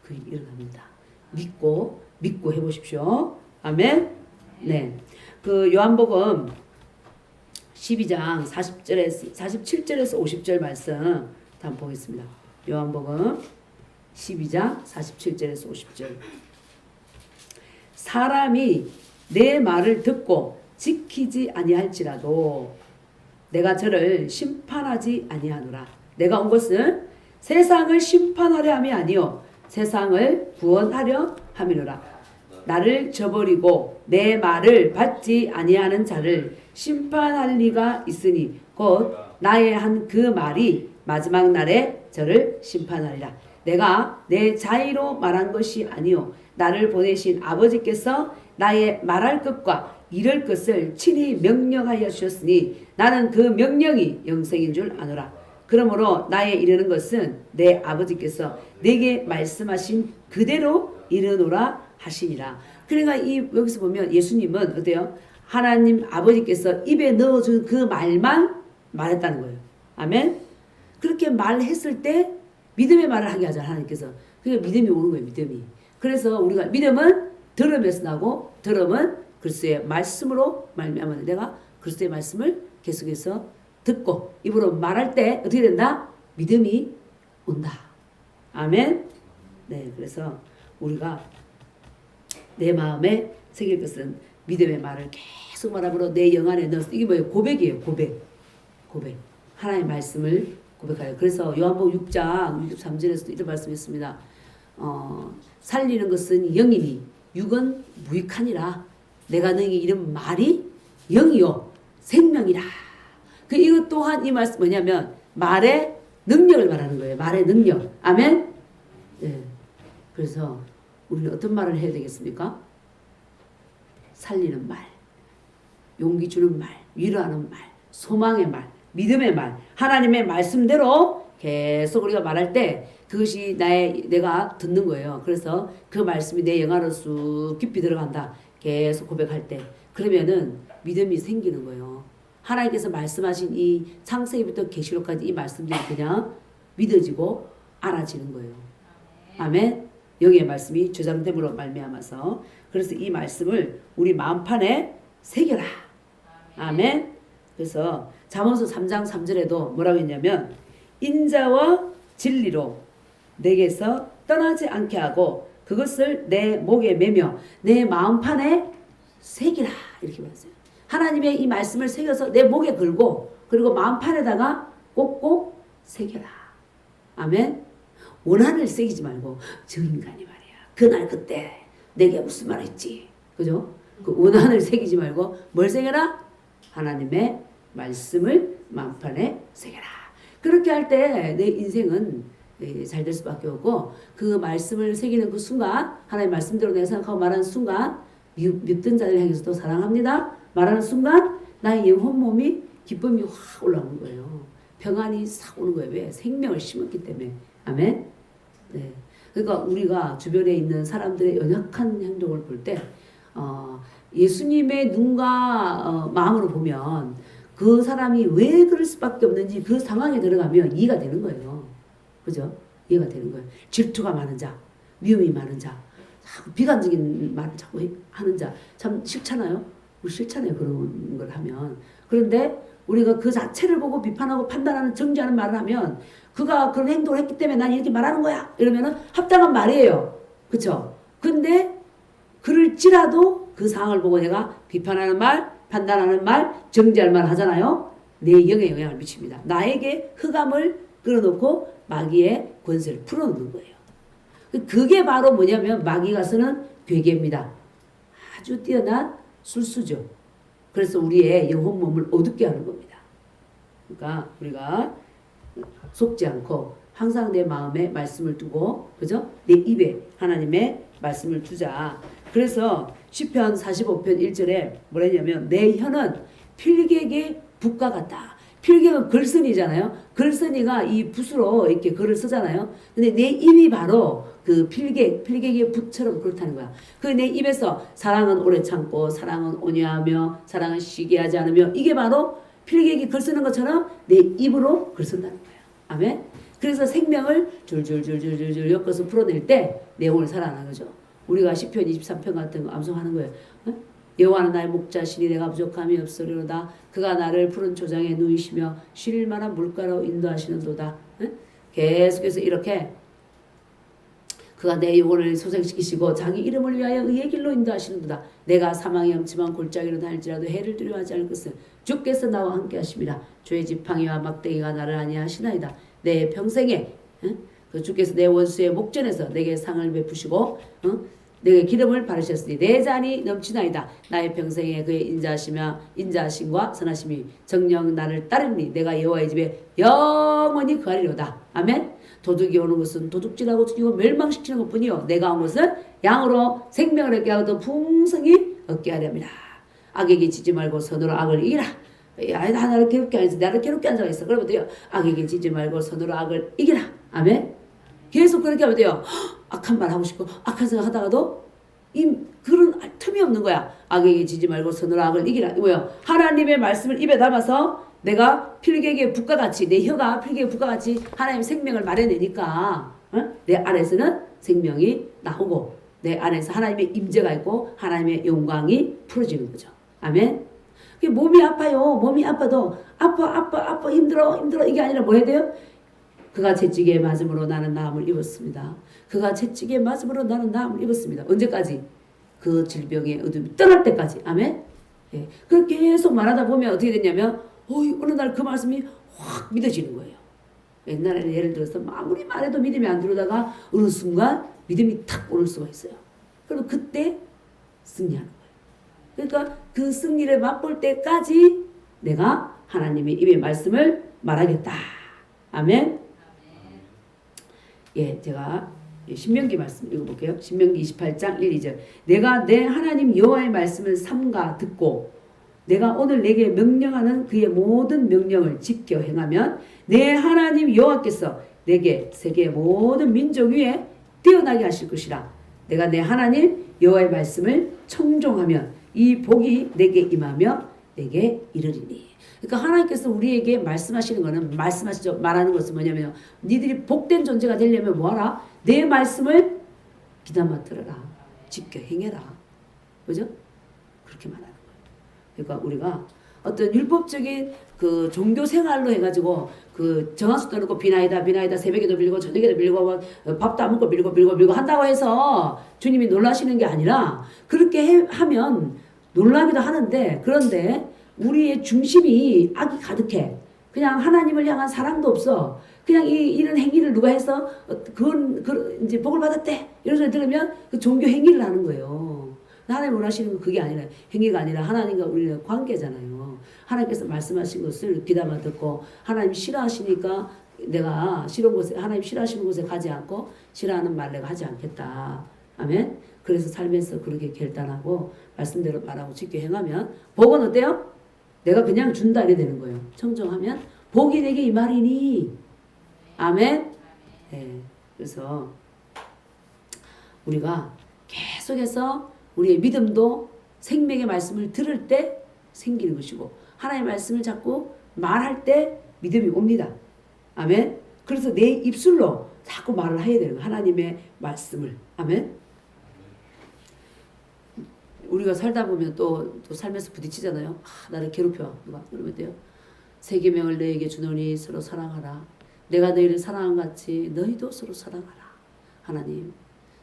그게 일어납니다. 믿고 해보십시오. 아멘. 네. 그 요한복음 12장 47절에서 50절 말씀 한번 보겠습니다. 요한복음 12장 47절에서 50절. 사람이 내 말을 듣고 지키지 아니할지라도 내가 저를 심판하지 아니하노라. 내가 온 것은 세상을 심판하려 함이 아니요 세상을 구원하려 함이노라. 나를 저버리고 내 말을 받지 아니하는 자를 심판할 리가 있으니 곧 나의 한 그 말이 마지막 날에 저를 심판하리라. 내가 내 자의로 말한 것이 아니요 나를 보내신 아버지께서 나의 말할 것과 이럴 것을 친히 명령하여 주셨으니 나는 그 명령이 영생인 줄 아노라. 그러므로 나의 이르는 것은 내 아버지께서 내게 말씀하신 그대로 이르노라 하시니라. 그러니까 여기서 보면 예수님은 어때요? 하나님 아버지께서 입에 넣어준 그 말만 말했다는 거예요. 아멘. 그렇게 말했을 때 믿음의 말을 하게 하잖아요. 하나님께서. 그러니까 믿음이 오는 거예요. 믿음이. 그래서 우리가 믿음은 들음에서 나고 들음은 그리스도의 말씀으로 말미암아 내가 그리스도의 말씀을 계속해서 듣고 입으로 말할 때 어떻게 된다? 믿음이 온다. 아멘. 네, 그래서 우리가 내 마음에 새길 것은 믿음의 말을 계속 말함으로 내 영 안에 넣어서 이게 뭐예요? 고백이에요. 고백. 하나님의 말씀을 고백하여. 그래서 요한복음 6장 63절에서도 이런 말씀했습니다. 살리는 것은 영이니 육은 무익하니라. 내가 너에게 이런 말이 영이요 생명이라. 이것 또한 이 말씀 뭐냐면 말의 능력을 말하는 거예요. 말의 능력. 아멘. 네. 그래서 우리는 어떤 말을 해야 되겠습니까? 살리는 말, 용기 주는 말, 위로하는 말, 소망의 말, 믿음의 말, 하나님의 말씀대로 계속 우리가 말할 때 그것이 내가 듣는 거예요. 그래서 그 말씀이 내 영 안으로 쑥 깊이 들어간다. 계속 고백할 때 그러면은 믿음이 생기는 거예요. 하나님께서 말씀하신 이 창세기부터 계시록까지 이 말씀들이 그냥 믿어지고 알아지는 거예요. 아멘. 영의 말씀이 저장됨으로 말미암아서 그래서 이 말씀을 우리 마음판에 새겨라. 아멘. 그래서 잠언서 3장 3절에도 뭐라고 했냐면 인자와 진리로 내게서 떠나지 않게 하고 그것을 내 목에 매며 내 마음판에 새기라 이렇게 말했어요. 하나님의 이 말씀을 새겨서 내 목에 걸고 그리고 마음판에다가 꼭꼭 새겨라. 아멘. 원한을 새기지 말고 저 인간이 말이야. 그날 그때 내게 무슨 말 했지. 그죠? 그 원한을 새기지 말고 뭘 새겨라? 하나님의 말씀을 마음판에 새겨라. 그렇게 할 때 내 인생은 잘 될 수밖에 없고 그 말씀을 새기는 그 순간 하나님 말씀대로 내가 생각하고 말하는 순간 믿던 자들 향해서도 사랑합니다 말하는 순간 나의 영혼 몸이 기쁨이 확 올라오는 거예요. 평안이 싹 오는 거예요. 왜? 생명을 심었기 때문에. 아멘. 네. 그러니까 우리가 주변에 있는 사람들의 연약한 행동을 볼 때 예수님의 눈과 마음으로 보면 그 사람이 왜 그럴 수밖에 없는지 그 상황에 들어가면 이해가 되는 거예요. 그죠? 이해가 되는 거예요. 질투가 많은 자, 미움이 많은 자, 비관적인 말을 자꾸 하는 자, 참 싫잖아요. 우리 싫잖아요. 그런 걸 하면. 그런데 우리가 그 자체를 보고 비판하고 판단하는 정죄하는 말을 하면 그가 그런 행동을 했기 때문에 난 이렇게 말하는 거야. 이러면은 합당한 말이에요. 그쵸? 근데 그럴지라도 그 상황을 보고 내가 비판하는 말, 판단하는 말, 정죄할 말 하잖아요. 내 영에 영향을 미칩니다. 나에게 흑암을 끌어놓고 마귀의 권세를 풀어놓는 거예요. 그게 바로 뭐냐면 마귀가 쓰는 괴계입니다. 아주 뛰어난 술수죠. 그래서 우리의 영혼 몸을 어둡게 하는 겁니다. 그러니까 우리가 속지 않고 항상 내 마음에 말씀을 두고 그죠? 내 입에 하나님의 말씀을 두자. 그래서 시편 45편 1절에 뭐라냐면 내 혀는 필객의 붓과 같다. 필객은 글쓴이잖아요. 글쓴이가 이 붓으로 이렇게 글을 쓰잖아요. 근데 내 입이 바로 그 필객의 붓처럼 그렇다는 거야. 그 내 입에서 사랑은 오래 참고 사랑은 온유하며 사랑은 시기 하지 않으며 이게 바로 필객이 글 쓰는 것처럼 내 입으로 글 쓴다는 거야. 아멘. 그래서 생명을 줄줄줄줄줄 엮어서 풀어낼 때 내용을 살아나는 거죠. 우리가 시편 23편 같은 거 암송하는 거예요. 어? 여호와는 나의 목자시니 내가 부족함이 없으리로다. 그가 나를 푸른 초장에 누이시며 쉴 만한 물가로 인도하시는도다. 어? 계속해서 이렇게 그가 내 영혼을 소생시키시고 자기 이름을 위하여 의의 길로 인도하시는도다. 내가 사망의 엄침한 골짜기로 다닐지라도 해를 두려워하지 않을 것은 주께서 나와 함께 하심이라. 주의 지팡이와 막대기가 나를 안위하시나이다. 내 평생에 그 주께서 내 원수의 목전에서 내게 상을 베푸시고 내게 기름을 바르셨으니 내 잔이 넘치나이다. 나의 평생에 그의 인자하심과 선하심이 정녕 나를 따르니 내가 여호와의 집에 영원히 거하리로다. 아멘. 도둑이 오는 것은 도둑질하고 죽이고 멸망시키는 것뿐이요 내가 온 것은 양으로 생명을 얻게 하고 더 풍성히 얻게 하렵니다. 악에게 지지 말고 선으로 악을 이기라. 야, 나를 괴롭게 하지 나를 괴롭게 한 자가 있어. 그러면 돼요. 악에게 지지 말고 선으로 악을 이기라. 아멘. 계속 그렇게 하면 돼요. 악한 말 하고 싶고 악한 생각 하다가도 그런 틈이 없는 거야. 악에게 지지 말고 선으로 악을 이기라. 뭐야? 하나님의 말씀을 입에 담아서 내가 필객의 붓과 같이 내 혀가 필객의 붓과 같이 하나님의 생명을 말해내니까 내 안에서는 생명이 나오고 내 안에서 하나님의 임재가 있고 하나님의 영광이 풀어지는 거죠. 아멘. 몸이 아파요. 몸이 아파도 아파 힘들어 이게 아니라 뭐 해야 돼요? 그가 채찍에 맞음으로 나는 나음을 입었습니다. 그가 채찍에 맞음으로 나는 나음을 입었습니다. 언제까지? 그 질병의 어둠이 떠날 때까지. 아멘. 예. 그렇게 계속 말하다 보면 어떻게 됐냐면 어느 날 그 말씀이 확 믿어지는 거예요. 옛날에는 예를 들어서 아무리 말해도 믿음이 안 들어오다가 어느 순간 믿음이 탁 오를 수가 있어요. 그럼 그때 승리하는 거예요. 그러니까 그 승리를 맛볼 때까지 내가 하나님의 입의 말씀을 말하겠다. 아멘. 예, 제가 신명기 말씀 읽어볼게요. 신명기 28장 1, 2절. 내가 내 하나님 여호와의 말씀을 삼가 듣고 내가 오늘 내게 명령하는 그의 모든 명령을 지켜 행하면 내 하나님 여호와께서 내게 세계의 모든 민족 위에 뛰어나게 하실 것이라. 내가 내 하나님 여호와의 말씀을 청종하면 이 복이 내게 임하며 내게 이르리니. 그러니까 하나님께서 우리에게 말씀하시는 거는 말하는 것은 뭐냐면 니들이 복된 존재가 되려면 뭐하라? 내 말씀을 귀담아 들어라. 지켜 행해라. 그죠? 그렇게 말하는 거예요. 그러니까 우리가 어떤 율법적인 그 종교 생활로 해가지고 그 정한수 떠놓고 비나이다 새벽에도 빌리고 저녁에도 빌리고 뭐 밥도 안 먹고 빌고 한다고 해서 주님이 놀라시는 게 아니라 그렇게 하면 놀라기도 하는데 그런데 우리의 중심이 악이 가득해. 그냥 하나님을 향한 사랑도 없어. 그냥 이런 행위를 누가 해서 그건 이제 복을 받았대 이런 소리 들으면 그 종교 행위를 하는 거예요. 하나님 원하시는 건 그게 아니라 행위가 아니라 하나님과 우리는 관계잖아요. 하나님께서 말씀하신 것을 귀담아 듣고 하나님 싫어하시니까 내가 싫은 곳에 하나님 싫어하시는 곳에 가지 않고 싫어하는 말 내가 하지 않겠다. 아멘. 그래서 살면서 그렇게 결단하고 말씀대로 말하고 지켜 행하면 복은 어때요? 내가 그냥 준다 이래 되는 거예요. 청정하면 복이 내게 이 말이니. 아멘. 네. 그래서 우리가 계속해서 우리의 믿음도 생명의 말씀을 들을 때 생기는 것이고 하나님의 말씀을 자꾸 말할 때 믿음이 옵니다. 아멘. 그래서 내 입술로 자꾸 말을 해야 되는 거예요. 하나님의 말씀을. 아멘. 우리가 살다 보면 또 살면서 부딪히잖아요. 나를 괴롭혀. 누가 그러면 돼요. 새 계명을 너에게 주노니 서로 사랑하라. 내가 너희를 사랑한 같이 너희도 서로 사랑하라. 하나님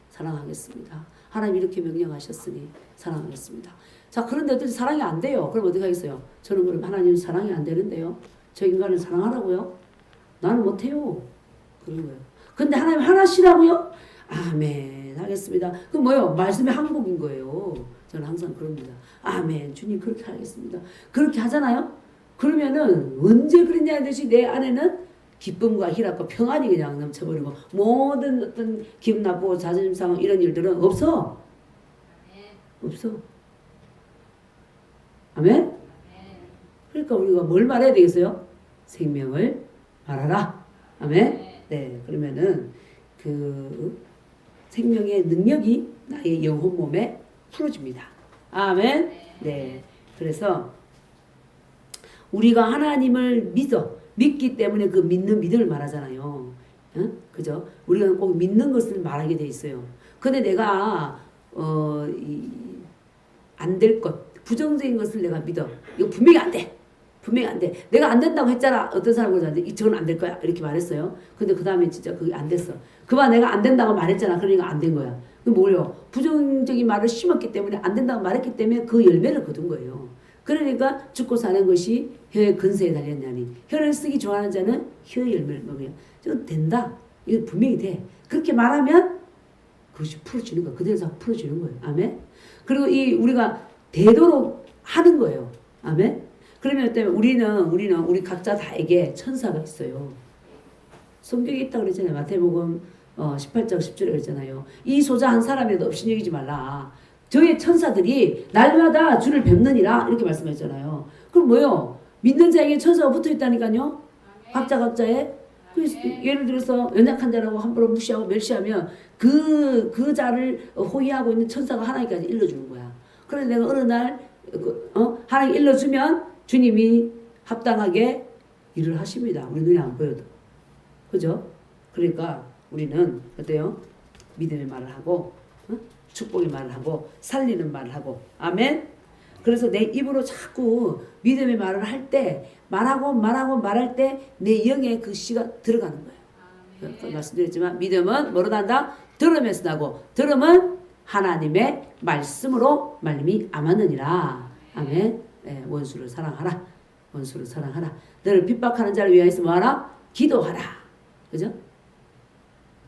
사랑하겠습니다. 하나님 이렇게 명령하셨으니 사랑하겠습니다. 자, 그런데 어떻게 사랑이 안 돼요? 그럼 어떻게 하겠어요? 저는 그럼 하나님 사랑이 안 되는데요. 저 인간을 사랑하라고요? 나는 못해요. 그런 거예요. 근데 하나님 하나시라고요? 아멘 하겠습니다. 그 뭐요? 말씀의 항복인 거예요. 저는 항상 그럽니다. 아멘 주님 그렇게 하겠습니다. 그렇게 하잖아요. 그러면은 언제 그랬냐는 듯이 내 안에는 기쁨과 희락과 평안이 그냥 넘쳐버리고 모든 어떤 기분 나쁘고 자존심 상하고 이런 일들은 없어. 없어. 아멘? 그러니까 우리가 뭘 말해야 되겠어요? 생명을 말하라. 아멘? 네. 그러면은 그 생명의 능력이 나의 영혼 몸에 풀어집니다. 아멘? 네. 그래서 우리가 하나님을 믿기 때문에 그 믿는 믿음을 말하잖아요. 응? 그죠? 우리가 꼭 믿는 것을 말하게 돼 있어요. 근데 내가 안 될 것, 부정적인 것을 내가 믿어. 이거 분명히 안 돼. 분명히 안 돼. 내가 안 된다고 했잖아. 어떤 사람은 그러는데 저건 안 될 거야. 이렇게 말했어요. 근데 그 다음에 진짜 그게 안 됐어. 그만 내가 안 된다고 말했잖아. 그러니까 안 된 거야. 그 뭐요? 부정적인 말을 심었기 때문에 안 된다고 말했기 때문에 그 열매를 거둔 거예요. 그러니까 죽고 사는 것이 혀의 근세에 달렸나니 혀를 쓰기 좋아하는 자는 혀의 열매를 먹어요. 저 된다. 이거 분명히 돼. 그렇게 말하면 그것이 풀어지는 거야. 그대로 풀어지는 거예요. 아멘. 그리고 우리가 되도록 하는 거예요. 아멘. 그러면 때문에 우리 각자 다에게 천사가 있어요. 성경에 있다고 그랬잖아요. 마태복음 18장 10절에 그랬잖아요. 이 소자 한 사람이라도 없이 여기지 말라. 저의 천사들이 날마다 주를 뵙느니라 이렇게 말씀하셨잖아요. 그럼 뭐요? 믿는 자에게 천사가 붙어 있다니까요. 각자의 예를 들어서 연약한 자라고 함부로 무시하고 멸시하면 그 자를 호위하고 있는 천사가 하나님까지 일러주는 거야. 그래서 내가 어느 날 하나님 일러주면 주님이 합당하게 일을 하십니다. 우리 눈에 안 보여도. 그죠? 그러니까 우리는 어때요? 믿음의 말을 하고 축복의 말을 하고 살리는 말을 하고 아멘. 그래서 내 입으로 자꾸 믿음의 말을 할 때 말할 때 내 영에 그 씨가 들어가는 거예요. 말씀드렸지만 믿음은 뭐로 난다? 들으면서 나고 들음은 하나님의 말씀으로 말씀이 아마느니라. 아멘. 네, 원수를 사랑하라. 원수를 사랑하라. 너를 핍박하는 자를 위하여서 뭐하라? 기도하라. 그죠?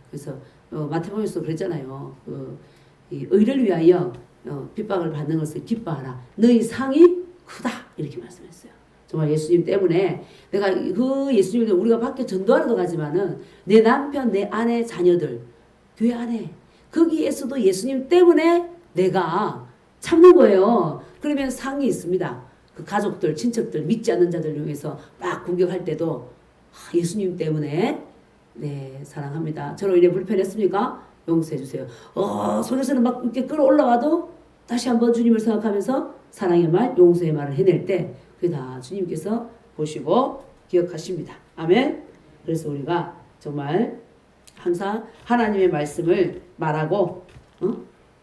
그래서 마태복음에서 그랬잖아요. 이 의를 위하여 핍박을 받는 것을 기뻐하라. 너희 상이 크다. 이렇게 말씀했어요. 정말 예수님 때문에 내가 그 예수님을 우리가 밖에 전도하러도 가지만은 내 남편, 내 아내, 자녀들 교회 안에 거기에서도 예수님 때문에 내가 참는 거예요. 그러면 상이 있습니다. 그 가족들, 친척들, 믿지 않는 자들 중에서 막 공격할 때도 예수님 때문에 네 사랑합니다. 저로 인해 불편했습니까? 용서해 주세요. 속에서는 막 이렇게 끌어올라와도 다시 한번 주님을 생각하면서 사랑의 말, 용서의 말을 해낼 때 그게 다 주님께서 보시고 기억하십니다. 아멘. 그래서 우리가 정말 항상 하나님의 말씀을 말하고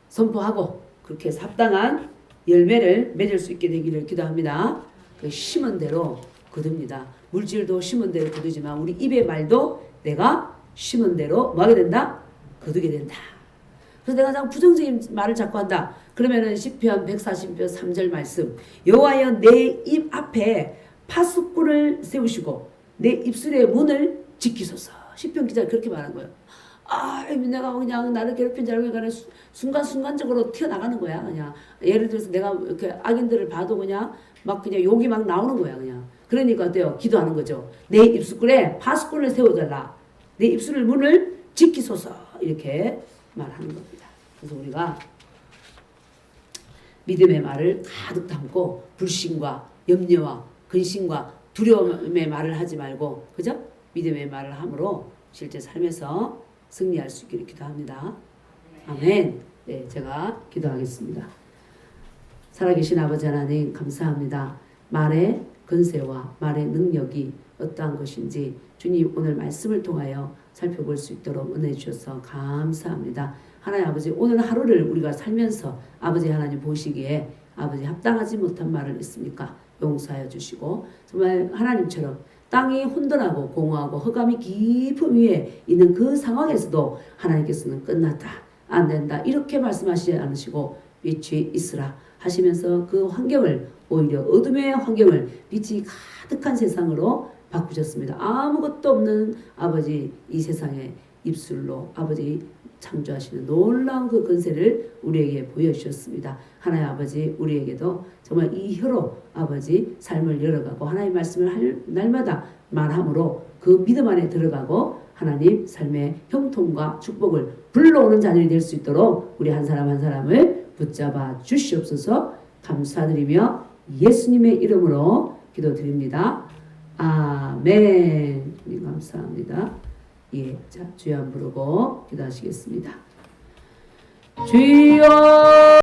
선포하고 그렇게 해서 합당한 열매를 맺을 수 있게 되기를 기도합니다. 그 심은 대로 거둡니다. 물질도 심은 대로 거두지만 우리 입의 말도 내가 심은 대로 뭐 하게 된다? 거두게 된다. 그래서 내가 자꾸 부정적인 말을 자꾸 한다. 그러면은 시편 140편 3절 말씀 여호와여 내 입 앞에 파수꾼을 세우시고 내 입술의 문을 지키소서. 시편 기자 그렇게 말한 거예요. 아, 내가 그냥 나를 괴롭힌 줄 알고 그냥 순간적으로 튀어나가는 거야. 그냥 예를 들어서 내가 이렇게 악인들을 봐도 그냥 막 그냥 욕이 막 나오는 거야. 그냥 그러니까 어때요? 기도하는 거죠. 내 입술에 파수꾼을 세워달라. 내 입술의 문을 지키소서. 이렇게 말하는 겁니다. 그래서 우리가 믿음의 말을 가득 담고 불신과 염려와 근심과 두려움의 말을 하지 말고 그죠? 믿음의 말을 함으로 실제 삶에서 승리할 수 있기를 기도합니다. 아멘. 네, 제가 기도하겠습니다. 살아계신 아버지 하나님 감사합니다. 말의 근세와 말의 능력이 어떠한 것인지 주님 오늘 말씀을 통하여 살펴볼 수 있도록 은혜 주셔서 감사합니다. 하나님 아버지 오늘 하루를 우리가 살면서 아버지 하나님 보시기에 아버지 합당하지 못한 말을 했습니까? 용서하여 주시고 정말 하나님처럼 땅이 혼돈하고 공허하고 흑암이 깊은 위에 있는 그 상황에서도 하나님께서는 끝났다. 안 된다. 이렇게 말씀하시지 않으시고 빛이 있으라 하시면서 그 환경을 오히려 어둠의 환경을 빛이 가득한 세상으로 바꾸셨습니다. 아무것도 없는 아버지 이 세상에 입술로 아버지 창조하시는 놀라운 그 근세를 우리에게 보여주셨습니다. 하나님 아버지 우리에게도 정말 이 혀로 아버지 삶을 열어가고 하나님 말씀을 할 날마다 말함으로 그 믿음 안에 들어가고 하나님 삶의 형통과 축복을 불러오는 자녀이 될 수 있도록 우리 한 사람 한 사람을 붙잡아 주시옵소서. 감사드리며 예수님의 이름으로 기도드립니다. 아멘. 감사합니다. 예, 자 주여 부르고 기도하시겠습니다. 주여